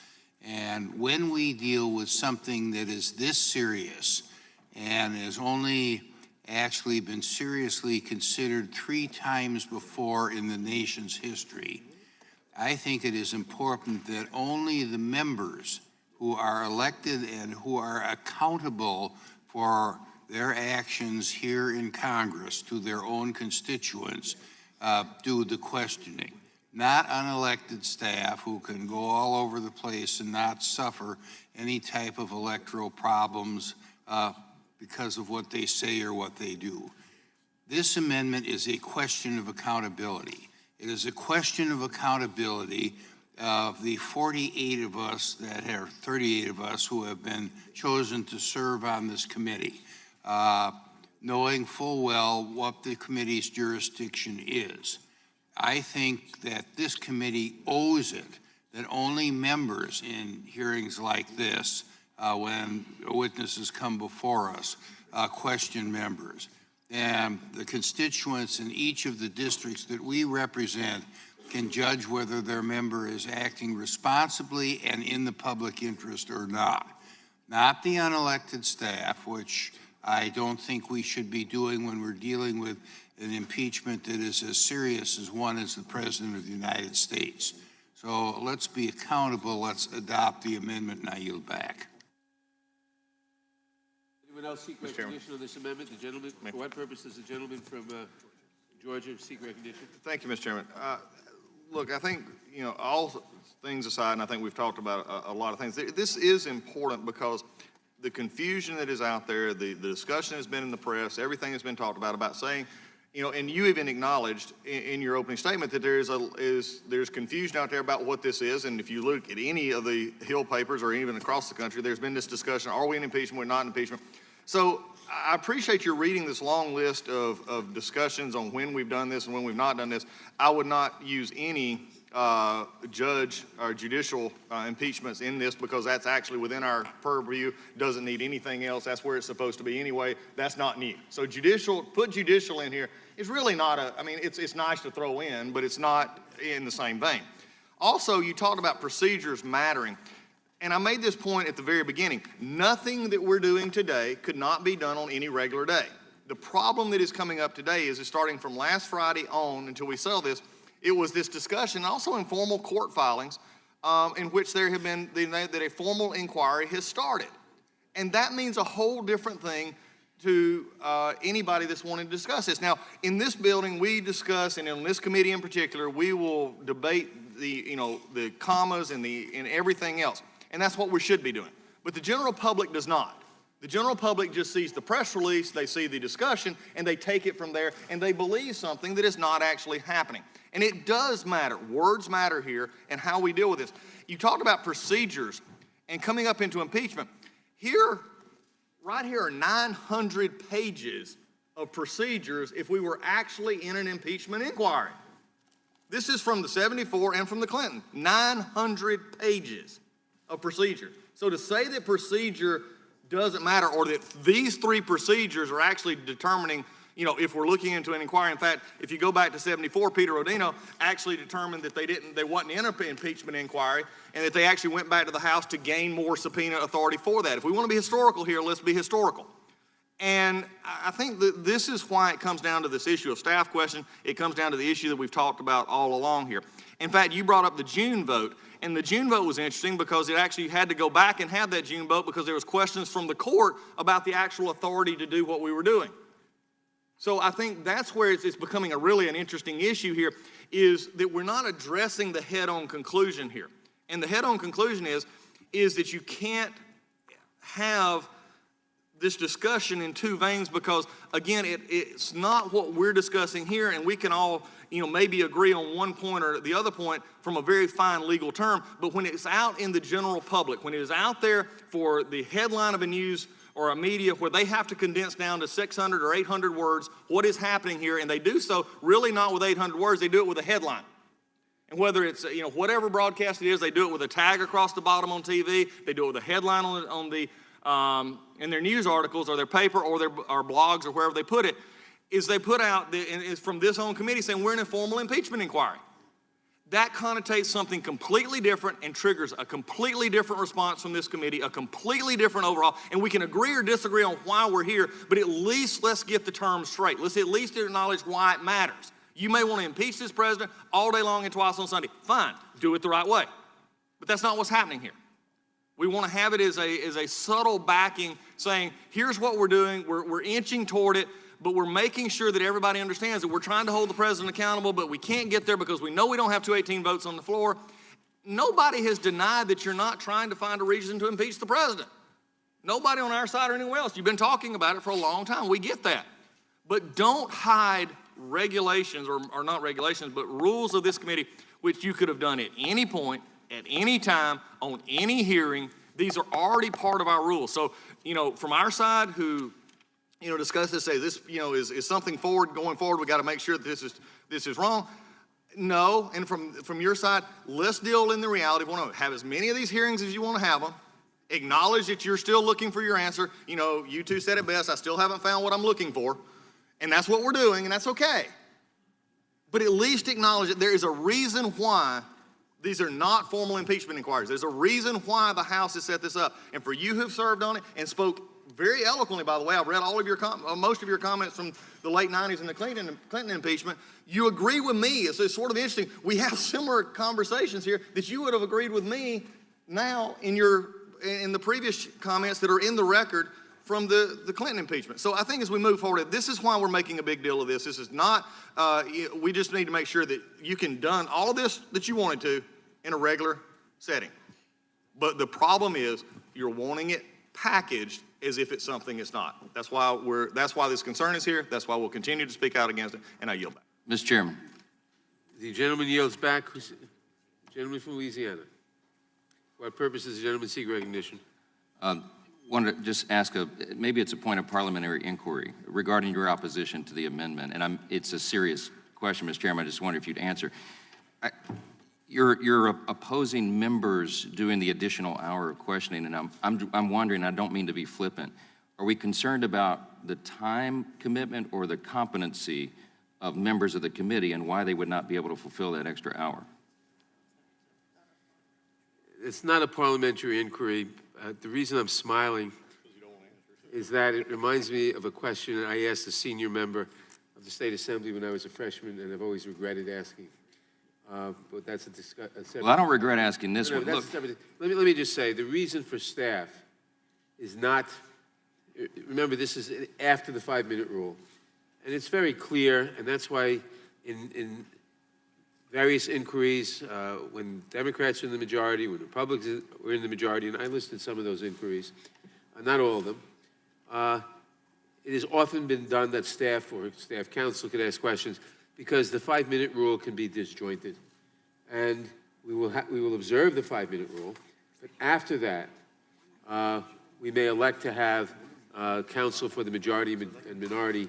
And when we deal with something that is this serious and has only actually been seriously considered 3 times before in the nation's history, I think it is important that only the members who are elected and who are accountable for their actions here in Congress to their own constituents do the questioning. Not unelected staff who can go all over the place and not suffer any type of electoral problems because of what they say or what they do. This amendment is a question of accountability. It is a question of accountability of the 48 of us that are 38 of us who have been chosen to serve on this committee, knowing full well what the committee's jurisdiction is. I think that this committee owes it that only members in hearings like this, when witnesses come before us, question members. And the constituents in each of the districts that we represent can judge whether their member is acting responsibly and in the public interest or not. Not the unelected staff, which I don't think we should be doing when we're dealing with an impeachment that is as serious as one as the President of the United States. So let's be accountable. Let's adopt the amendment, and I yield back. Anyone else seek recognition on this amendment? The gentleman, for what purpose does the gentleman from Georgia seek recognition? Thank you, Mr. Chairman. Look, I think, all things aside, and I think we've talked about a lot of things, this is important because the confusion that is out there, the discussion has been in the press, everything has been talked about saying, and you even acknowledged in your opening statement that there's confusion out there about what this is. And if you look at any of the Hill papers or even across the country, there's been this discussion, are we in impeachment, we're not in impeachment. So I appreciate your reading this long list of discussions on when we've done this and when we've not done this. I would not use any judge or judicial impeachments in this because that's actually within our purview, doesn't need anything else. That's where it's supposed to be anyway. That's not new. So put judicial in here. It's really not it's nice to throw in, but it's not in the same vein. Also, you talked about procedures mattering. And I made this point at the very beginning. Nothing that we're doing today could not be done on any regular day. The problem that is coming up today is starting from last Friday on until we sell this, it was this discussion, also informal court filings, in which there have been, that a formal inquiry has started. And that means a whole different thing to anybody that's wanting to discuss this. Now, in this building, we discuss, and in this committee in particular, we will debate the commas and everything else. And that's what we should be doing. But the general public does not. The general public just sees the press release, they see the discussion, and they take it from there, and they believe something that is not actually happening. And it does matter. Words matter here, and how we deal with this. You talked about procedures and coming up into impeachment. Right here are 900 pages of procedures if we were actually in an impeachment inquiry. This is from the 74 and from the Clinton. 900 pages of procedure. So to say that procedure doesn't matter, or that these 3 procedures are actually determining, if we're looking into an inquiry. In fact, if you go back to 74, Peter Rodino actually determined that they wasn't in an impeachment inquiry, and that they actually went back to the House to gain more subpoena authority for that. If we want to be historical here, let's be historical. And I think that this is why it comes down to this issue of staff question. It comes down to the issue that we've talked about all along here. In fact, you brought up the June vote, and the June vote was interesting because it actually had to go back and have that June vote because there was questions from the court about the actual authority to do what we were doing. So I think that's where it's becoming an interesting issue here, is that we're not addressing the head-on conclusion here. And the head-on conclusion is that you can't have this discussion in two veins because, again, it's not what we're discussing here, and we can all, maybe agree on one point or the other point from a very fine legal term, but when it's out in the general public, when it is out there for the headline of a news or a media where they have to condense down to 600 or 800 words what is happening here, and they do so really not with 800 words, they do it with a headline. And whether it's, whatever broadcast it is, they do it with a tag across the bottom on TV, they do it with a headline on the in their news articles or their paper or their blogs or wherever they put it, is they put out, from this own committee saying we're in a formal impeachment inquiry. That connotates something completely different and triggers a completely different response from this committee, a completely different overall, and we can agree or disagree on why we're here, but at least let's get the terms straight. Let's at least acknowledge why it matters. You may want to impeach this president all day long and twice on Sunday. Fine, do it the right way. But that's not what's happening here. We want to have it as a subtle backing saying, here's what we're doing, we're inching toward it, but we're making sure that everybody understands that we're trying to hold the president accountable, but we can't get there because we know we don't have 218 votes on the floor. Nobody has denied that you're not trying to find a reason to impeach the president. Nobody on our side or anywhere else. You've been talking about it for a long time. We get that. But don't hide regulations, or not regulations, but rules of this committee, which you could have done at any point, at any time, on any hearing. These are already part of our rules. So, from our side who, discuss this, say this, is something going forward, we got to make sure that this is wrong. No, and from your side, let's deal in the reality. We want to have as many of these hearings as you want to have them. Acknowledge that you're still looking for your answer. You two said it best. I still haven't found what I'm looking for. And that's what we're doing, and that's okay. But at least acknowledge that there is a reason why these are not formal impeachment inquiries. There's a reason why the House has set this up. And for you who've served on it and spoke very eloquently, by the way, I've read all of your most of your comments from the late 90s and the Clinton impeachment. You agree with me. It's sort of interesting. We have similar conversations here that you would have agreed with me now in the previous comments that are in the record from the Clinton impeachment. So I think as we move forward, this is why we're making a big deal of this. This is not, we just need to make sure that you can done all of this that you wanted to in a regular setting. But the problem is you're wanting it packaged as if it's something it's not. That's why this concern is here. That's why we'll continue to speak out against it, and I yield back. Mr. Chairman. The gentleman yields back. Gentleman from Louisiana. For what purpose does the gentleman seek recognition? Wanted to just ask maybe it's a point of parliamentary inquiry regarding your opposition to the amendment, and it's a serious question, Mr. Chairman. I just wonder if you'd answer. You're opposing members doing the additional hour of questioning, and I'm wondering, I don't mean to be flippant, are we concerned about the time commitment or the competency of members of the committee and why they would not be able to fulfill that extra hour? It's not a parliamentary inquiry. The reason I'm smiling is that it reminds me of a question I asked a senior member of the State Assembly when I was a freshman, and I've always regretted asking. But that's a separate... Well, I don't regret asking this one. Look, let me just say, the reason for staff is not... Remember, this is after the 5-minute rule. And it's very clear, and that's why in various inquiries, when Democrats are in the majority, when Republicans were in the majority, and I listed some of those inquiries, not all of them, it has often been done that staff or staff counsel could ask questions because the 5-minute rule can be disjointed. And we will observe the 5-minute rule, but after that, we may elect to have counsel for the majority and minority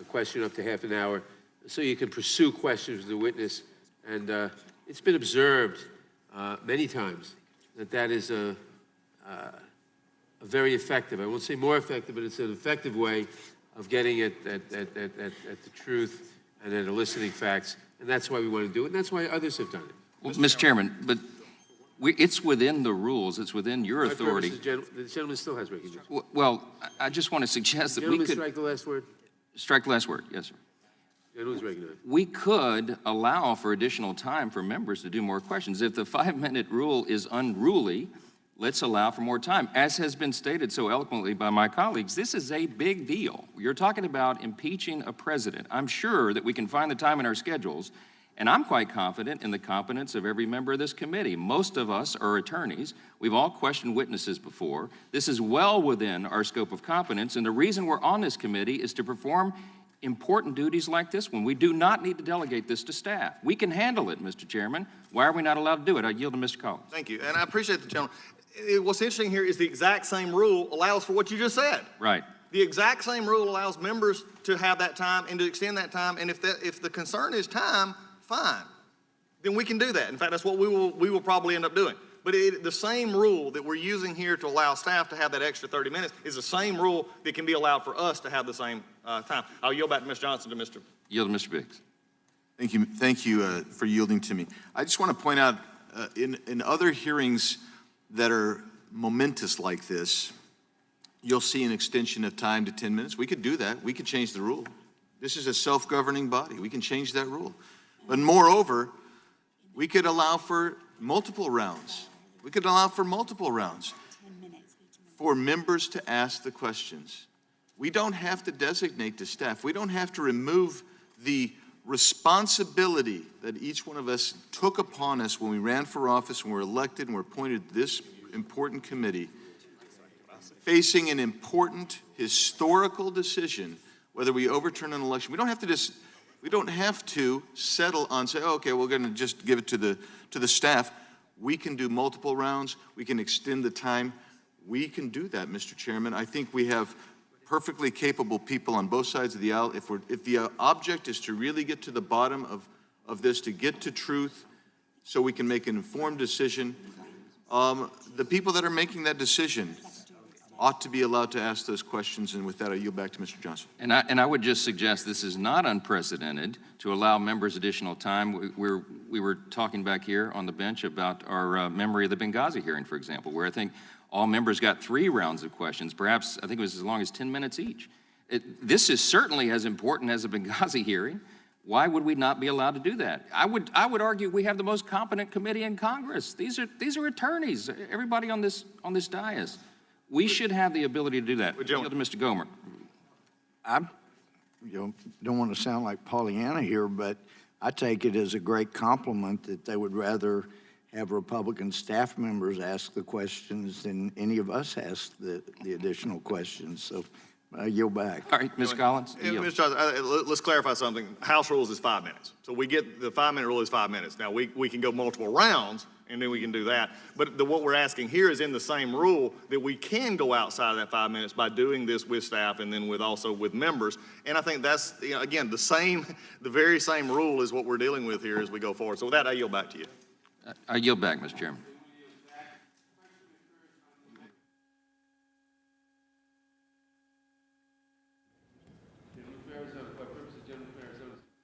question up to half an hour so you can pursue questions with the witness. And it's been observed many times that is a very effective, I won't say more effective, but it's an effective way of getting at the truth and at eliciting facts. And that's why we want to do it, and that's why others have done it. Well, Mr. Chairman, but It's within the rules, it's within your My authority. purpose is the gentleman still has recognition. Well, I just want to suggest that we Gentleman, could. strike the last word. Strike the last word, yes, sir. Gentleman's recognized. We could allow for additional time for members to do more questions. If the 5-minute rule is unruly, let's allow for more time. As has been stated so eloquently by my colleagues, this is a big deal. You're talking about impeaching a president. I'm sure that we can find the time in our schedules, and I'm quite confident in the competence of every member of this committee. Most of us are attorneys. We've all questioned witnesses before. This is well within our scope of competence, and the reason we're on this committee is to perform important duties like this one. We do not need to delegate this to staff. We can handle it, Mr. Chairman. Why are we not allowed to do it? I yield to Mr. Collins. Thank you, and I appreciate the gentleman. What's interesting here is the exact same rule allows for what you just said. Right. The exact same rule allows members to have that time and to extend that time, and if the concern is time, fine, then we can do that. In fact, that's what we will probably end up doing. But the same rule that we're using here to allow staff to have that extra 30 minutes is the same rule that can be allowed for us to have the same time. I'll yield back to Ms. Johnson to Mr. Yield to Mr. Biggs. Thank you for yielding to me. I just want to point out, in other hearings that are momentous like this, you'll see an extension of time to 10 minutes. We could do that. We could change the rule. This is a self-governing body. We can change that rule. But moreover, we could allow for multiple rounds. We could allow for multiple rounds for members to ask the questions. We don't have to designate the staff. We don't have to remove the responsibility that each one of us took upon us when we ran for office, when we were elected and were appointed to this important committee, facing an important historical decision, whether we overturn an election. We don't have to settle on, say, oh, okay, we're going to just give it to the staff. We can do multiple rounds. We can extend the time. We can do that, Mr. Chairman. I think we have perfectly capable people on both sides of the aisle. If the object is to really get to the bottom of this, to get to truth, so we can make an informed decision, the people that are making that decision ought to be allowed to ask those questions. And with that, I yield back to Mr. Johnson. And I would just suggest this is not unprecedented to allow members additional time. We were talking back here on the bench about our memory of the Benghazi hearing, for example, where I think all members got 3 rounds of questions, perhaps I think it was as long as 10 minutes each. This is certainly as important as a Benghazi hearing. Why would we not be allowed to do that? I would argue we have the most competent committee in Congress. These are attorneys, everybody on this dais. We should have the ability to do that. Yield to Mr. Gomer. I don't want to sound like Pollyanna here, but I take it as a great compliment that they would rather have Republican staff members ask the questions than any of us ask the additional questions. So I yield back. All right, Ms. Collins. Mr. Johnson, let's clarify something. House rules is 5 minutes. So we get the 5-minute rule is 5 minutes. Now, we can go multiple rounds, and then we can do that. But what we're asking here is in the same rule that we can go outside of that 5 minutes by doing this with staff and then also with members. And I think that's, again, the very same rule is what we're dealing with here as we go forward. So with that, I yield back to you. I yield back, Mr. Chairman.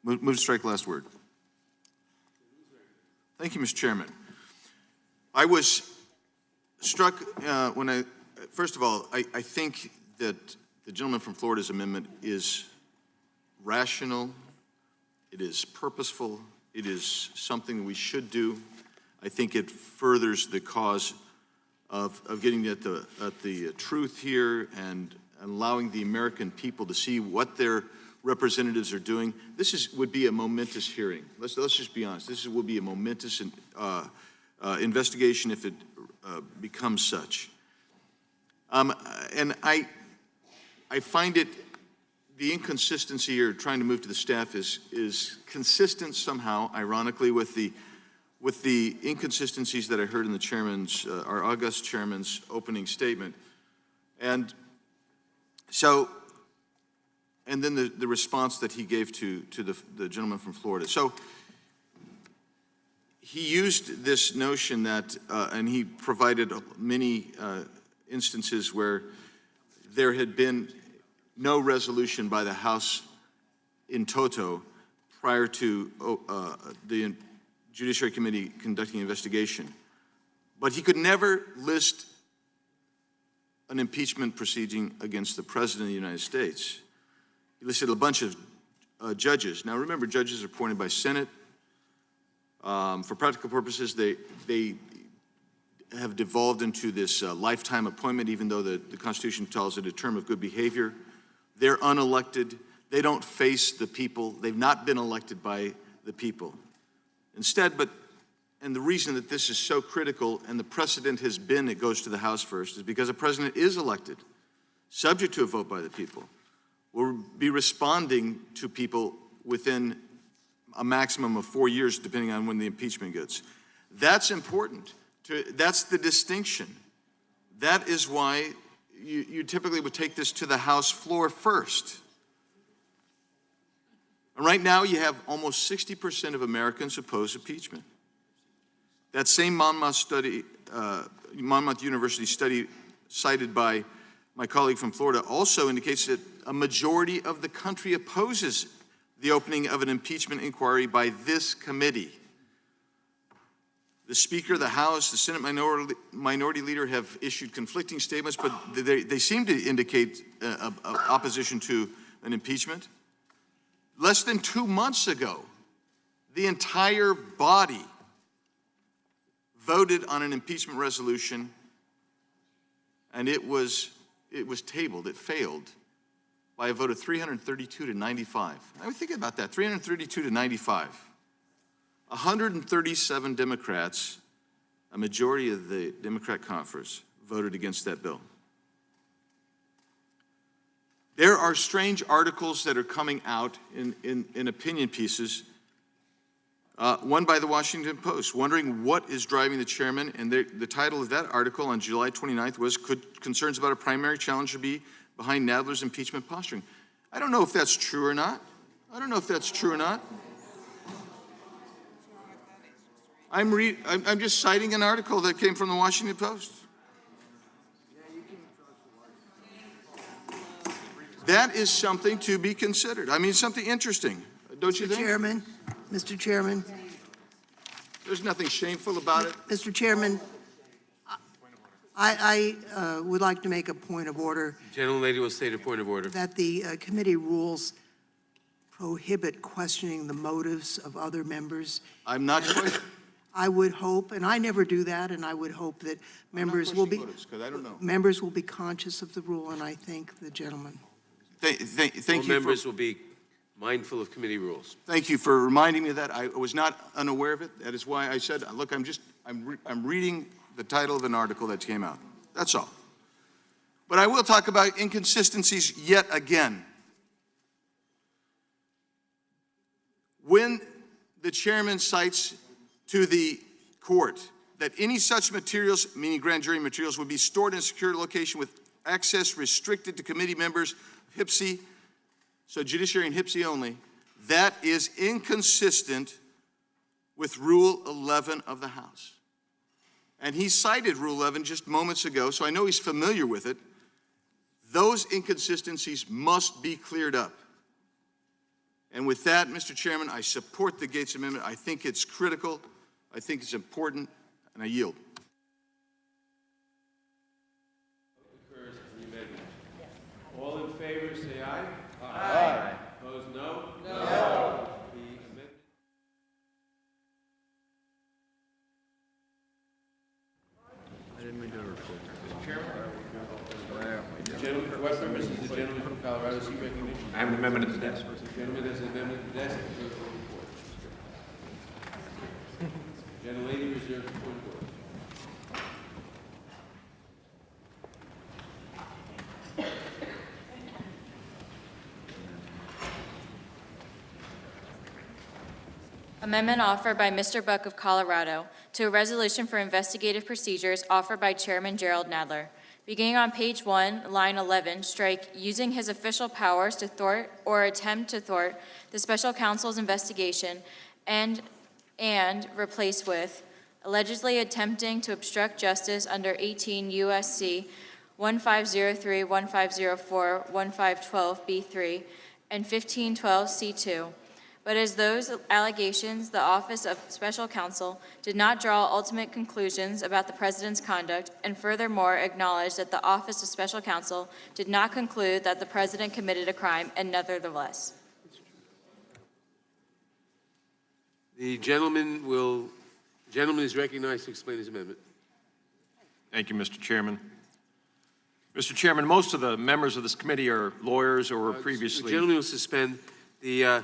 Move to strike last word. Thank you, Mr. Chairman. I was struck first of all, I think that the gentleman from Florida's amendment is rational, it is purposeful, it is something we should do. I think it furthers the cause of getting at the truth here and allowing the American people to see what their representatives are doing. This would be a momentous hearing. Let's just be honest. This will be a momentous investigation if it becomes such. And I find the inconsistency here trying to move to the staff is consistent somehow, ironically, with the inconsistencies that I heard in the chairman's, our august chairman's opening statement. And so, and then the response that he gave to the gentleman from Florida. So he used this notion that, and he provided many instances where there had been no resolution by the House in toto prior to the Judiciary Committee conducting an investigation. But he could never list an impeachment proceeding against the President of the United States. He listed a bunch of judges. Now remember, judges are appointed by Senate. For practical purposes, they have devolved into this lifetime appointment, even though the Constitution tells it a term of good behavior. They're unelected. They don't face the people. They've not been elected by the people. Instead, and the reason that this is so critical, and the precedent has been it goes to the House first, is because a president is elected, subject to a vote by the people, will be responding to people within a maximum of 4 years, depending on when the impeachment gets. That's important. That's the distinction. That is why you typically would take this to the House floor first. And right now, you have almost 60% of Americans oppose impeachment. That same Monmouth University study cited by my colleague from Florida also indicates that a majority of the country opposes the opening of an impeachment inquiry by this committee. The Speaker of the House, the Senate Minority Leader have issued conflicting statements, but they seem to indicate opposition to an impeachment. Less than 2 months ago, the entire body voted on an impeachment resolution, and it was tabled. It failed by a vote of 332 to 95. I mean, think about that, 332 to 95. 137 Democrats, a majority of the Democrat conference, voted against that bill. There are strange articles that are coming out in opinion pieces. One by the Washington Post, wondering what is driving the chairman, and the title of that article on July 29th was, "Could concerns about a primary challenger be behind Nadler's impeachment posturing?" I don't know if that's true or not. I'm just citing an article that came from the Washington Post. That is something to be considered. I mean, something interesting, don't you think? Mr. Chairman, There's nothing shameful about it. Mr. Chairman, I would like to make a point of order Gentlelady will state a point of order. that the committee rules prohibit questioning the motives of other members. I'm not questioning. I would hope, and I never do that, and I would hope that members will be Because I don't know. members will be conscious of the rule, and I thank the gentleman. Thank you. Members will be mindful of committee rules. Thank you for reminding me of that. I was not unaware of it. That is why I said, look, I'm reading the title of an article that came out. That's all. But I will talk about inconsistencies yet again. When the chairman cites to the court that any such materials, meaning grand jury materials, would be stored in a secure location with access restricted to committee members, HPSI, so judiciary and HPSI only, that is inconsistent with Rule 11 of the House. And he cited Rule 11 just moments ago, so I know he's familiar with it. Those inconsistencies must be cleared up. And with that, Mr. Chairman, I support the Gates Amendment. I think it's critical. I think it's important, and I yield. All in favor, say aye. Aye. Opposed, no? No. The amendment. I didn't mean to record. Mr. Chairman? Gentleman, what purpose is the gentleman from Colorado seek recognition? I have an amendment at the desk. The gentleman has an amendment to the desk. Gentlelady reserves the point of order. Amendment offered by Mr. Buck of Colorado to a resolution for investigative procedures offered by Chairman Gerald Nadler. Beginning on page 1, line 11, strike using his official powers to thwart or attempt to thwart the special counsel's investigation and replace with allegedly attempting to obstruct justice under 18 U.S.C. 1503, 1504, 1512 B3, and 1512 C2, but as those allegations, the Office of Special Counsel did not draw ultimate conclusions about the President's conduct, and furthermore acknowledged that the Office of Special Counsel did not conclude that the President committed a crime, and nevertheless. The gentleman is recognized to explain his amendment. Thank you, Mr. Chairman. Mr. Chairman, most of the members of this committee are lawyers or were previously... The gentleman will suspend. The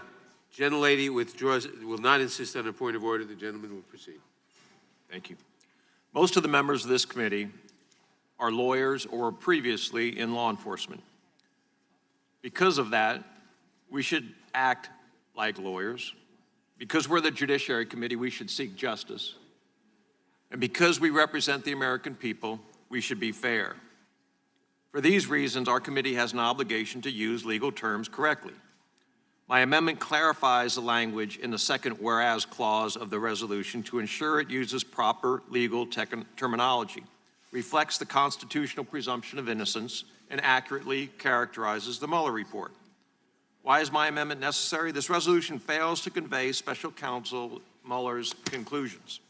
gentlelady withdraws, will not insist on a point of order. The gentleman will proceed. Thank you. Most of the members of this committee are lawyers or were previously in law enforcement. Because of that, we should act like lawyers. Because we're the Judiciary Committee, we should seek justice. And because we represent the American people, we should be fair. For these reasons, our committee has an obligation to use legal terms correctly. My amendment clarifies the language in the second whereas clause of the resolution to ensure it uses proper legal terminology, reflects the constitutional presumption of innocence, and accurately characterizes the Mueller report. Why is my amendment necessary? This resolution fails to convey Special Counsel Mueller's conclusions.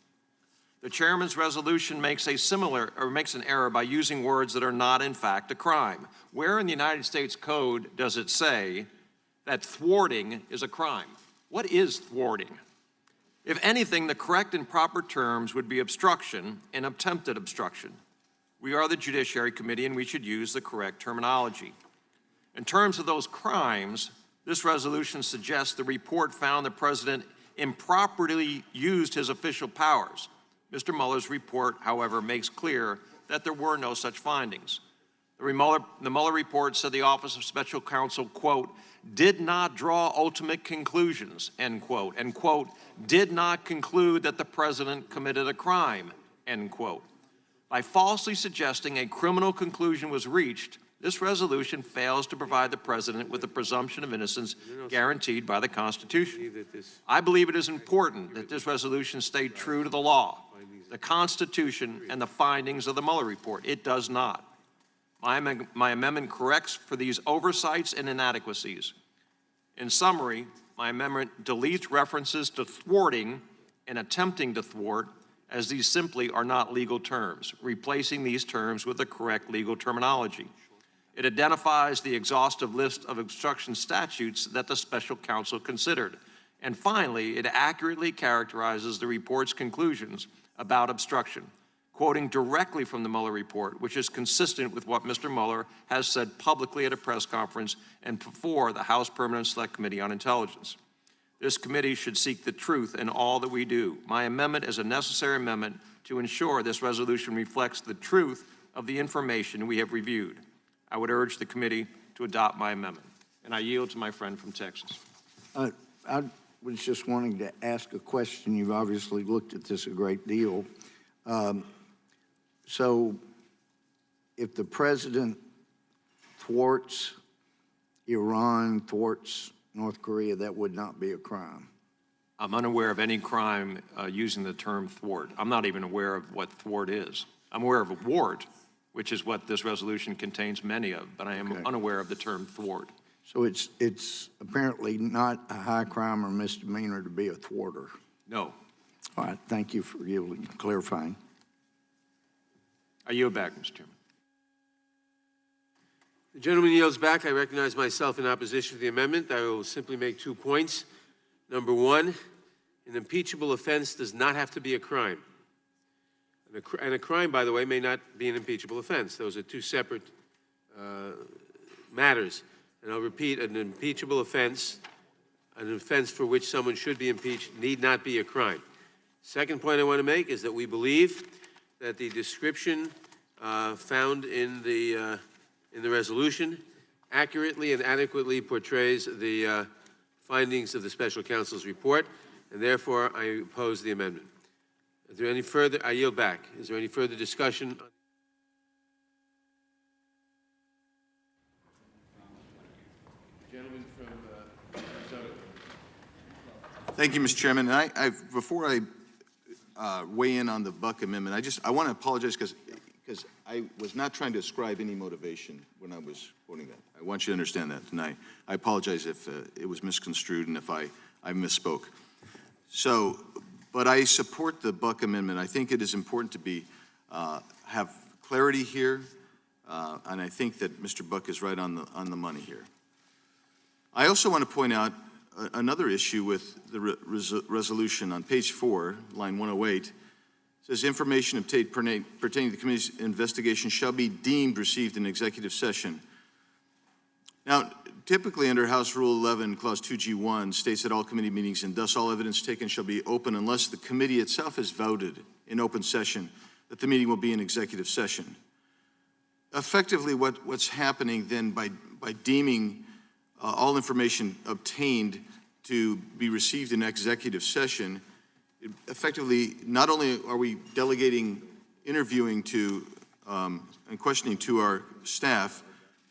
The chairman's resolution makes an error by using words that are not in fact a crime. Where in the United States Code does it say that thwarting is a crime? What is thwarting? If anything, the correct and proper terms would be obstruction and attempted obstruction. We are the Judiciary Committee and we should use the correct terminology. In terms of those crimes, this resolution suggests the report found the President improperly used his official powers. Mr. Mueller's report, however, makes clear that there were no such findings. The Mueller report said the Office of Special Counsel, quote, did not draw ultimate conclusions, end quote, and quote, did not conclude that the President committed a crime, end quote. By falsely suggesting a criminal conclusion was reached, this resolution fails to provide the President with the presumption of innocence guaranteed by the Constitution. I believe it is important that this resolution stay true to the law, the Constitution, and the findings of the Mueller report. It does not. My amendment corrects for these oversights and inadequacies. In summary, my amendment deletes references to thwarting and attempting to thwart, as these simply are not legal terms, replacing these terms with the correct legal terminology. It identifies the exhaustive list of obstruction statutes that the Special Counsel considered. And finally, it accurately characterizes the report's conclusions about obstruction, quoting directly from the Mueller report, which is consistent with what Mr. Mueller has said publicly at a press conference and before the House Permanent Select Committee on Intelligence. This committee should seek the truth in all that we do. My amendment is a necessary amendment to ensure this resolution reflects the truth of the information we have reviewed. I would urge the committee to adopt my amendment. And I yield to my friend from Texas. I was just wanting to ask a question. You've obviously looked at this a great deal. So if the President thwarts Iran, thwarts North Korea, that would not be a crime? I'm unaware of any crime using the term thwart. I'm not even aware of what thwart is. I'm aware of a wart, which is what this resolution contains many of, but I am unaware of the term thwart. So it's apparently not a high crime or misdemeanor to be a thwarter? No. All right, thank you for clarifying. I yield back, Mr. Chairman. The gentleman yields back. I recognize myself in opposition to the amendment. I will simply make 2 points. Number one, an impeachable offense does not have to be a crime. And a crime, by the way, may not be an impeachable offense. Those are two separate matters. And I'll repeat, an impeachable offense, an offense for which someone should be impeached, need not be a crime. Second point I want to make is that we believe that the description found in the resolution accurately and adequately portrays the findings of the Special Counsel's report, and therefore I oppose the amendment. Is there any further? I yield back. Is there any further discussion? Gentleman from Minnesota. Thank you, Mr. Chairman. And before I weigh in on the Buck amendment, I want to apologize because I was not trying to ascribe any motivation when I was quoting that. I want you to understand that tonight. I apologize if it was misconstrued and if I I misspoke. So, but I support the Buck Amendment. I think it is important to be, have clarity here, and I think that Mr. Buck is right on the money here. I also want to point out another issue with the resolution on page 4, line 108. It says information obtained pertaining to the committee's investigation shall be deemed received in executive session. Now, typically under House Rule 11, Clause 2G1 states that all committee meetings and thus all evidence taken shall be open unless the committee itself has voted in open session that the meeting will be in executive session. Effectively, what's happening then by deeming all information obtained to be received in executive session, effectively, not only are we delegating interviewing to and questioning to our staff,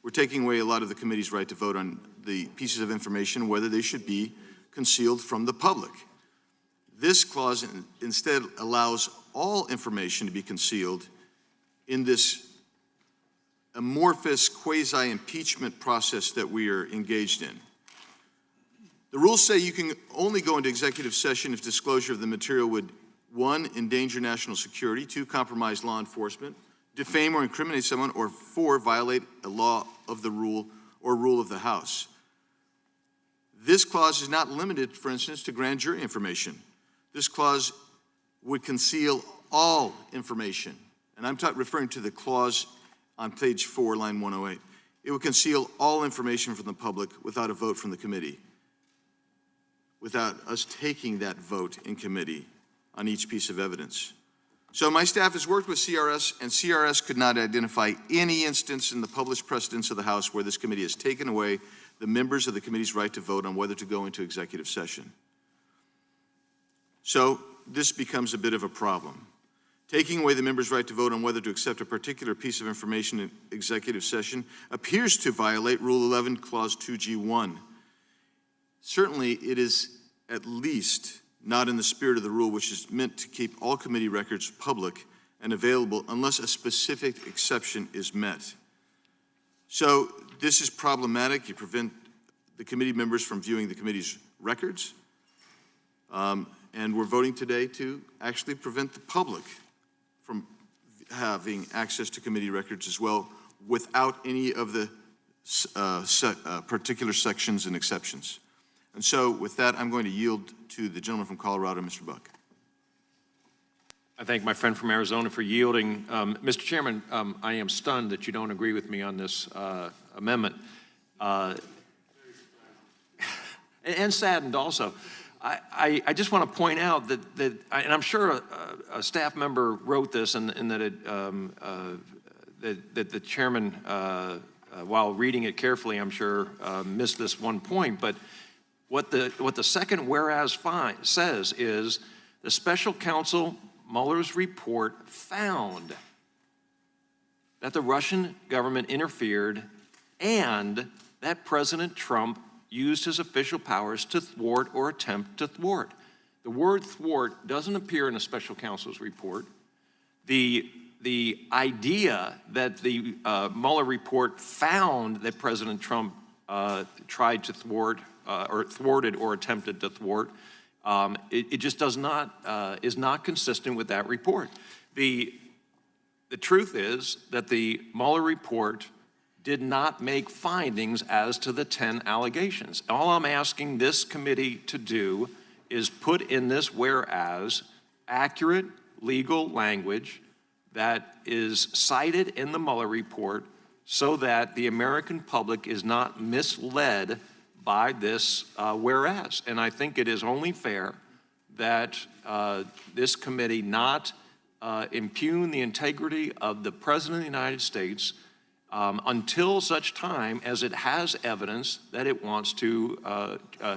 we're taking away a lot of the committee's right to vote on the pieces of information, whether they should be concealed from the public. This clause instead allows all information to be concealed in this amorphous quasi-impeachment process that we are engaged in. The rules say you can only go into executive session if disclosure of the material would, 1, endanger national security, 2, compromise law enforcement, defame or incriminate someone, or 4, violate a law of the rule or rule of the House. This clause is not limited, for instance, to grand jury information. This clause would conceal all information, and I'm referring to the clause on page 4, line 108. It would conceal all information from the public without a vote from the committee, without us taking that vote in committee on each piece of evidence. So my staff has worked with CRS, and CRS could not identify any instance in the published precedents of the House where this committee has taken away the members of the committee's right to vote on whether to go into executive session. So this becomes a bit of a problem. Taking away the members' right to vote on whether to accept a particular piece of information in executive session appears to violate Rule 11, Clause 2G1. Certainly, it is at least not in the spirit of the rule, which is meant to keep all committee records public and available unless a specific exception is met. So this is problematic. You prevent the committee members from viewing the committee's records. And we're voting today to actually prevent the public from having access to committee records as well without any of the particular sections and exceptions. And so with that, I'm going to yield to the gentleman from Colorado, Mr. Buck. I thank my friend from Arizona for yielding. Mr. Chairman, I am stunned that you don't agree with me on this amendment. And saddened also. I just want to point out that and I'm sure a staff member wrote this and that that the chairman, while reading it carefully, I'm sure missed this one point. But what the second whereas says is the special counsel Mueller's report found that the Russian government interfered and that President Trump used his official powers to thwart or attempt to thwart. The word thwart doesn't appear in the special counsel's report. The idea that the Mueller report found that President Trump tried to thwart or thwarted or attempted to thwart, it just does not, is not consistent with that report. The truth is that the Mueller report did not make findings as to the 10 allegations. All I'm asking this committee to do is put in this whereas accurate legal language that is cited in the Mueller report so that the American public is not misled by this whereas. And I think it is only fair that this committee not impugn the integrity of the President of the United States until such time as it has evidence that it wants to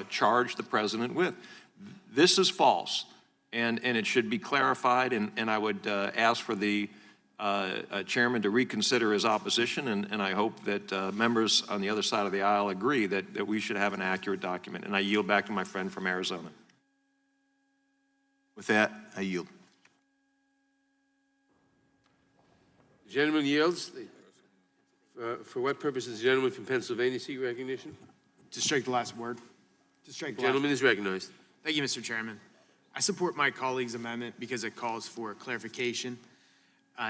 charge the President with. This is false, and it should be clarified, and I would ask for the chairman to reconsider his opposition, and I hope that members on the other side of the aisle agree that we should have an accurate document. And I yield back to my friend from Arizona. With that, I yield. The gentleman yields. For what purpose does the gentleman from Pennsylvania seek recognition? To strike the last word. To strike Gentleman is recognized. Thank you, Mr. Chairman. I support my colleague's amendment because it calls for clarification.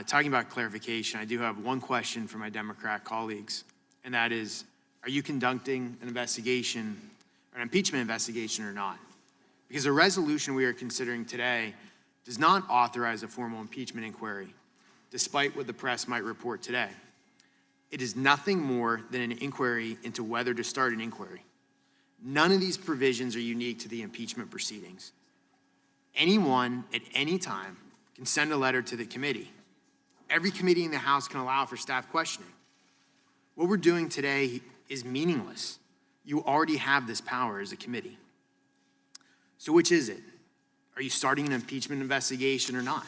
Talking about clarification, I do have one question for my Democrat colleagues, and that is, are you conducting an investigation, an impeachment investigation or not? Because the resolution we are considering today does not authorize a formal impeachment inquiry, despite what the press might report today. It is nothing more than an inquiry into whether to start an inquiry. None of these provisions are unique to the impeachment proceedings. Anyone at any time can send a letter to the committee. Every committee in the House can allow for staff questioning. What we're doing today is meaningless. You already have this power as a committee. So which is it? Are you starting an impeachment investigation or not?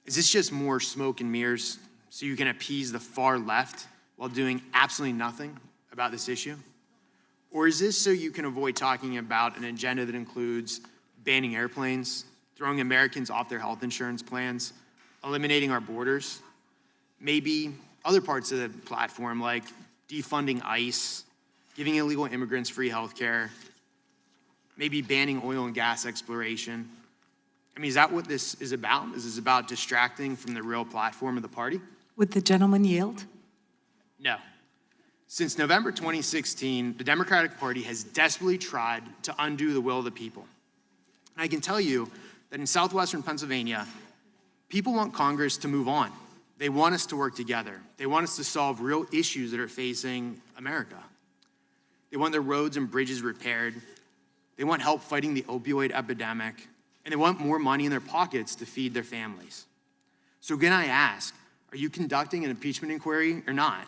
Is this just more smoke and mirrors so you can appease the far left while doing absolutely nothing about this issue? Or is this so you can avoid talking about an agenda that includes banning airplanes, throwing Americans off their health insurance plans, eliminating our borders, maybe other parts of the platform like defunding ICE, giving illegal immigrants free health care, maybe banning oil and gas exploration? I mean, is that what this is about? Is this about distracting from the real platform of the party? Would the gentleman yield? No. Since November 2016, the Democratic Party has desperately tried to undo the will of the people. And I can tell you that in southwestern Pennsylvania, people want Congress to move on. They want us to work together. They want us to solve real issues that are facing America. They want their roads and bridges repaired. They want help fighting the opioid epidemic. And they want more money in their pockets to feed their families. So again, I ask, are you conducting an impeachment inquiry or not?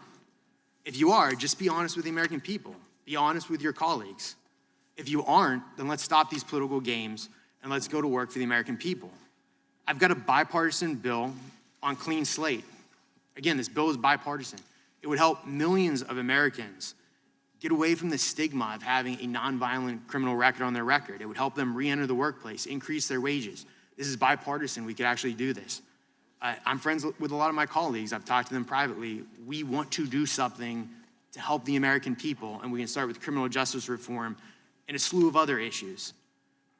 If you are, just be honest with the American people. Be honest with your colleagues. If you aren't, then let's stop these political games and let's go to work for the American people. I've got a bipartisan bill on clean slate. Again, this bill is bipartisan. It would help millions of Americans get away from the stigma of having a nonviolent criminal record on their record. It would help them re-enter the workplace, increase their wages. This is bipartisan. We could actually do this. I'm friends with a lot of my colleagues. I've talked to them privately. We want to do something to help the American people, and we can start with criminal justice reform and a slew of other issues.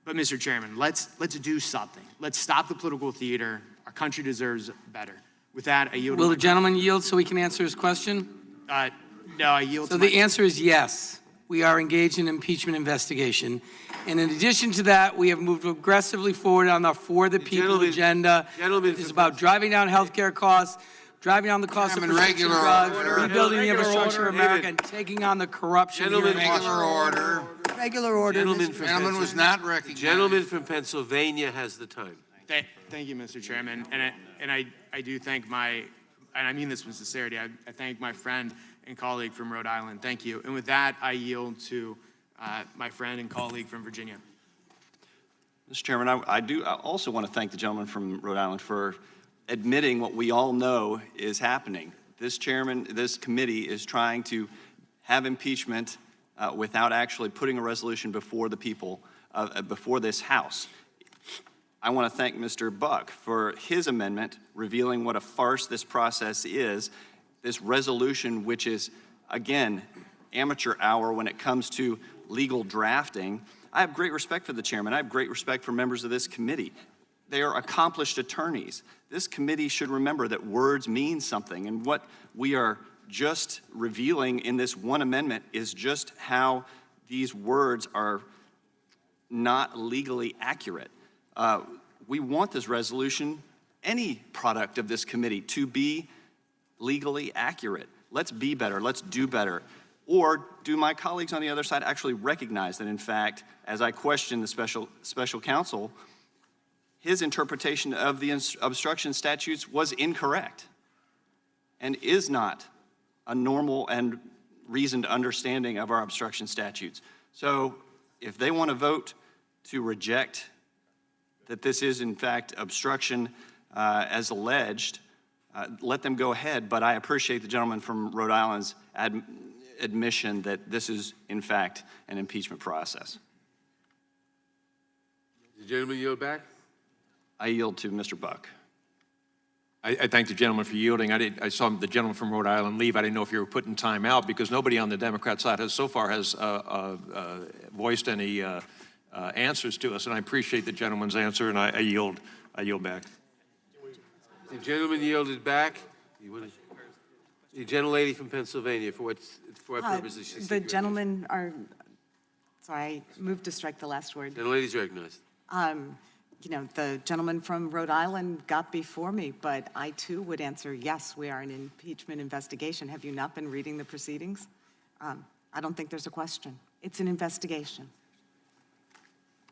But Mr. Chairman, let's do something. Let's stop the political theater. Our country deserves better. With that, I yield. Will the gentleman yield so he can answer his question? No, I yield. So the answer is yes. We are engaged in impeachment investigation. And in addition to that, we have moved aggressively forward on the For the People agenda. It's about driving down healthcare costs, driving down the cost of prescription drugs, rebuilding the infrastructure of America, and taking on the corruption here in Regular order. Regular order. Gentleman was not recognized. Gentleman from Pennsylvania has the time. Thank you, Mr. Chairman. And I do thank and I mean this with sincerity, I thank my friend and colleague from Rhode Island. Thank you. And with that, I yield to my friend and colleague from Virginia. Mr. Chairman, I also want to thank the gentleman from Rhode Island for admitting what we all know is happening. This committee is trying to have impeachment without actually putting a resolution before the people, before this House. I want to thank Mr. Buck for his amendment, revealing what a farce this process is, this resolution, which is, again, amateur hour when it comes to legal drafting. I have great respect for the chairman. I have great respect for members of this committee. They are accomplished attorneys. This committee should remember that words mean something, and what we are just revealing in this one amendment is just how these words are not legally accurate. We want this resolution, any product of this committee, to be legally accurate. Let's be better. Let's do better. Or do my colleagues on the other side actually recognize that, in fact, as I question the special counsel, his interpretation of the obstruction statutes was incorrect and is not a normal and reasoned understanding of our obstruction statutes? So if they want to vote to reject that this is, in fact, obstruction as alleged, let them go ahead. But I appreciate the gentleman from Rhode Island's admission that this is, in fact, an impeachment process. The gentleman yield back? I yield to Mr. Buck. I thank the gentleman for yielding. I saw the gentleman from Rhode Island leave. I didn't know if you were putting time out because nobody on the Democrat side has voiced any answers to us, and I appreciate the gentleman's answer, and I yield back. The gentleman yielded back. The gentlelady from Pennsylvania, for what purposes? She The gentlemen are, sorry, I moved to strike the last word. Gentlelady's recognized. You know, the gentleman from Rhode Island got before me, but I too would answer, yes, we are in an impeachment investigation. Have you not been reading the proceedings? I don't think there's a question. It's an investigation.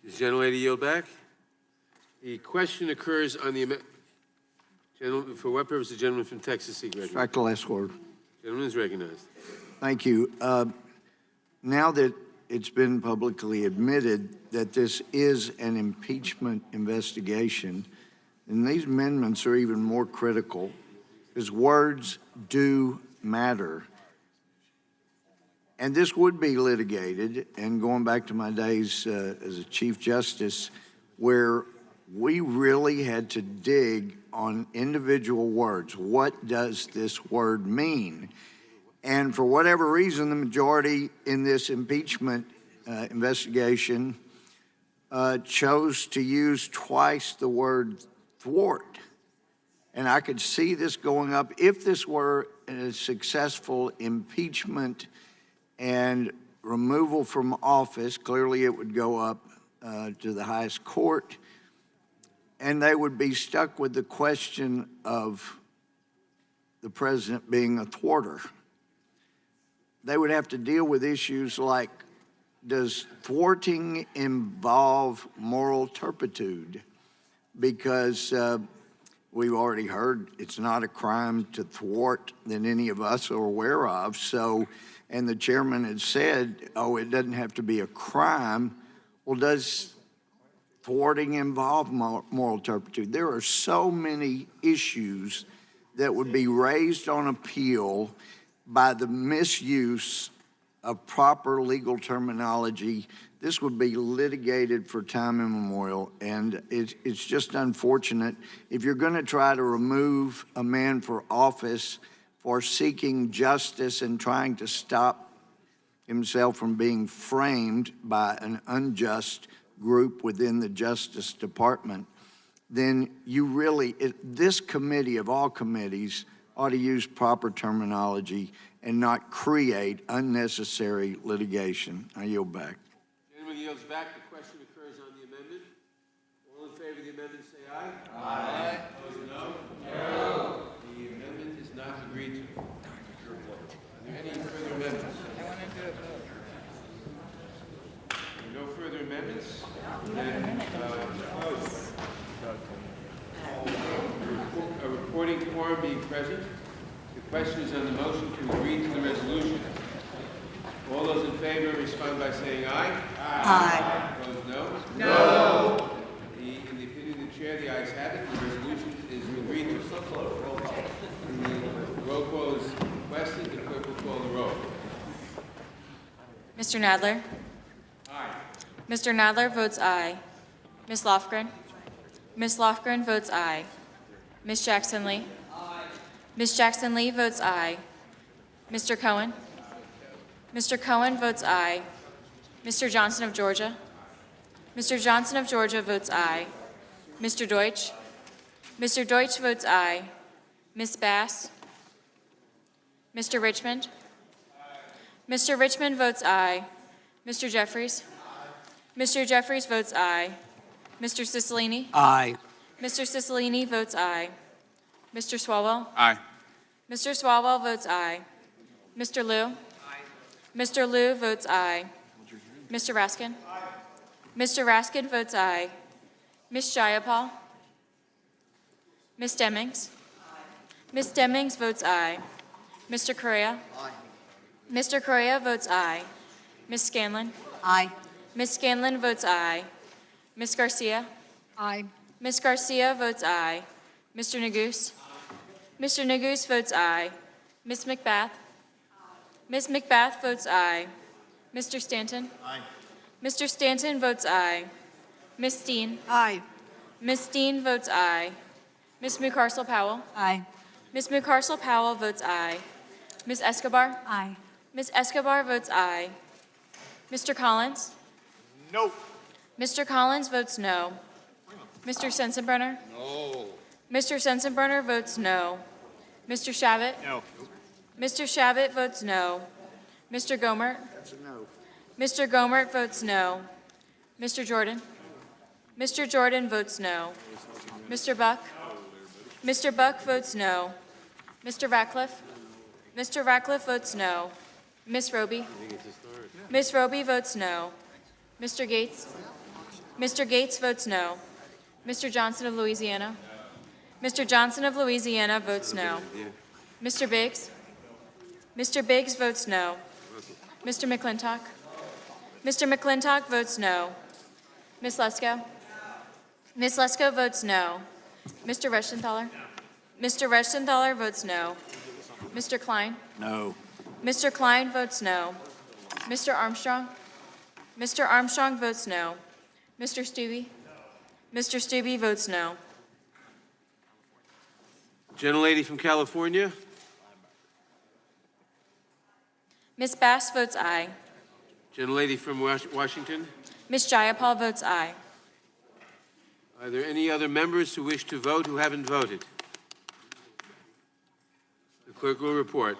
Does the gentlelady yield back? The question occurs on the gentleman, for what purpose the gentleman from Texas seek recognition? Strike the last word. Gentleman is recognized. Thank you. Now that it's been publicly admitted that this is an impeachment investigation, and these amendments are even more critical because words do matter. And this would be litigated, and going back to my days as a Chief Justice, where we really had to dig on individual words. What does this word mean? And for whatever reason, the majority in this impeachment investigation chose to use twice the word thwart. And I could see this going up. If this were a successful impeachment and removal from office, clearly it would go up to the highest court, and they would be stuck with the question of the president being a thwarter. They would have to deal with issues like, does thwarting involve moral turpitude? Because we've already heard it's not a crime to thwart that any of us are aware of. So, and the chairman had said, oh, it doesn't have to be a crime. Well, does thwarting involve moral turpitude? There are so many issues that would be raised on appeal by the misuse of proper legal terminology. This would be litigated for time immemorial, and it's just unfortunate. If you're going to try to remove a man for office for seeking justice and trying to stop himself from being framed by an unjust group within the Justice Department, then you really, this committee of all committees ought to use proper terminology and not create unnecessary litigation. I yield back. Gentleman yields back. The question occurs on the amendment. All in favor of the amendment say aye. Aye. Opposed, no. No. The amendment is not agreed to. Are there any further amendments? No further amendments? Then, a reporting quorum being present. The question is on the motion to agree to the resolution. All those in favor respond by saying aye. Aye. Opposed, no. No. In the opinion of the chair, the ayes have it. The resolution is agreed to. The roll call is requested. The clerk will call the roll. Mr. Nadler? Aye. Mr. Nadler votes aye. Ms. Lofgren? Ms. Lofgren votes aye. Ms. Jackson Lee? Aye. Ms. Jackson Lee votes aye. Mr. Cohen? Mr. Cohen votes aye. Mr. Johnson of Georgia? Mr. Johnson of Georgia votes aye. Mr. Deutsch? Mr. Deutsch votes aye. Ms. Bass? Mr. Richmond? Mr. Richmond votes aye. Mr. Jeffries? Mr. Jeffries votes aye. Mr. Cicilline? Aye. Mr. Cicilline votes aye. Mr. Swalwell? Aye. Mr. Swalwell votes aye. Mr. Liu? Mr. Liu votes aye. Mr. Raskin? Mr. Raskin votes aye. Ms. Jayapal? Ms. Demings? Ms. Demings votes aye. Mr. Correa? Mr. Correa votes aye. Ms. Scanlon? Aye. Ms. Scanlon votes aye. Ms. Garcia? Aye. Ms. Garcia votes aye. Mr. Neguse? Mr. Neguse votes aye. Ms. McBath? Ms. McBath votes aye. Mr. Stanton? Aye. Mr. Stanton votes aye. Ms. Steen? Aye. Ms. Steen votes aye. Ms. Mucarsel-Powell. Aye. Ms. Mucarsel-Powell votes aye. Ms. Escobar. Aye. Ms. Escobar votes aye. Mr. Collins. No. Mr. Collins votes no. Mr. Sensenbrenner. No. Mr. Sensenbrenner votes no. Mr. Shabbat. No. Mr. Shabbat votes no. Mr. Gomert. That's a no. Mr. Gomert votes no. Mr. Jordan. Mr. Jordan votes no. Mr. Buck. Mr. Buck votes no. Mr. Ratcliffe. Mr. Ratcliffe votes no. Ms. Roby. Ms. Roby votes no. Mr. Gates. Mr. Gates votes no. Mr. Johnson of Louisiana. Mr. Johnson of Louisiana votes no. Mr. Biggs. Mr. Biggs votes no. Mr. McClintock. Mr. McClintock votes no. Ms. Lesko. Ms. Lesko votes no. Mr. Reschenthaler. Mr. Reschenthaler votes no. Mr. Klein. No. Mr. Klein votes no. Mr. Armstrong. Mr. Armstrong votes no. Mr. Stubbe. Mr. Stubbe votes no. Gentlelady from California? Ms. Bass votes aye. Gentlelady from Washington? Ms. Jayapal votes aye. Are there any other members who wish to vote who haven't voted? The clerk will report.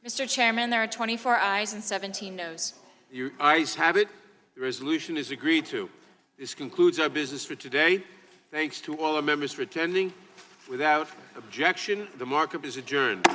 Mr. Chairman, there are 24 ayes and 17 noes. The ayes have it. The resolution is agreed to. This concludes our business for today. Thanks to all our members for attending. Without objection, the markup is adjourned.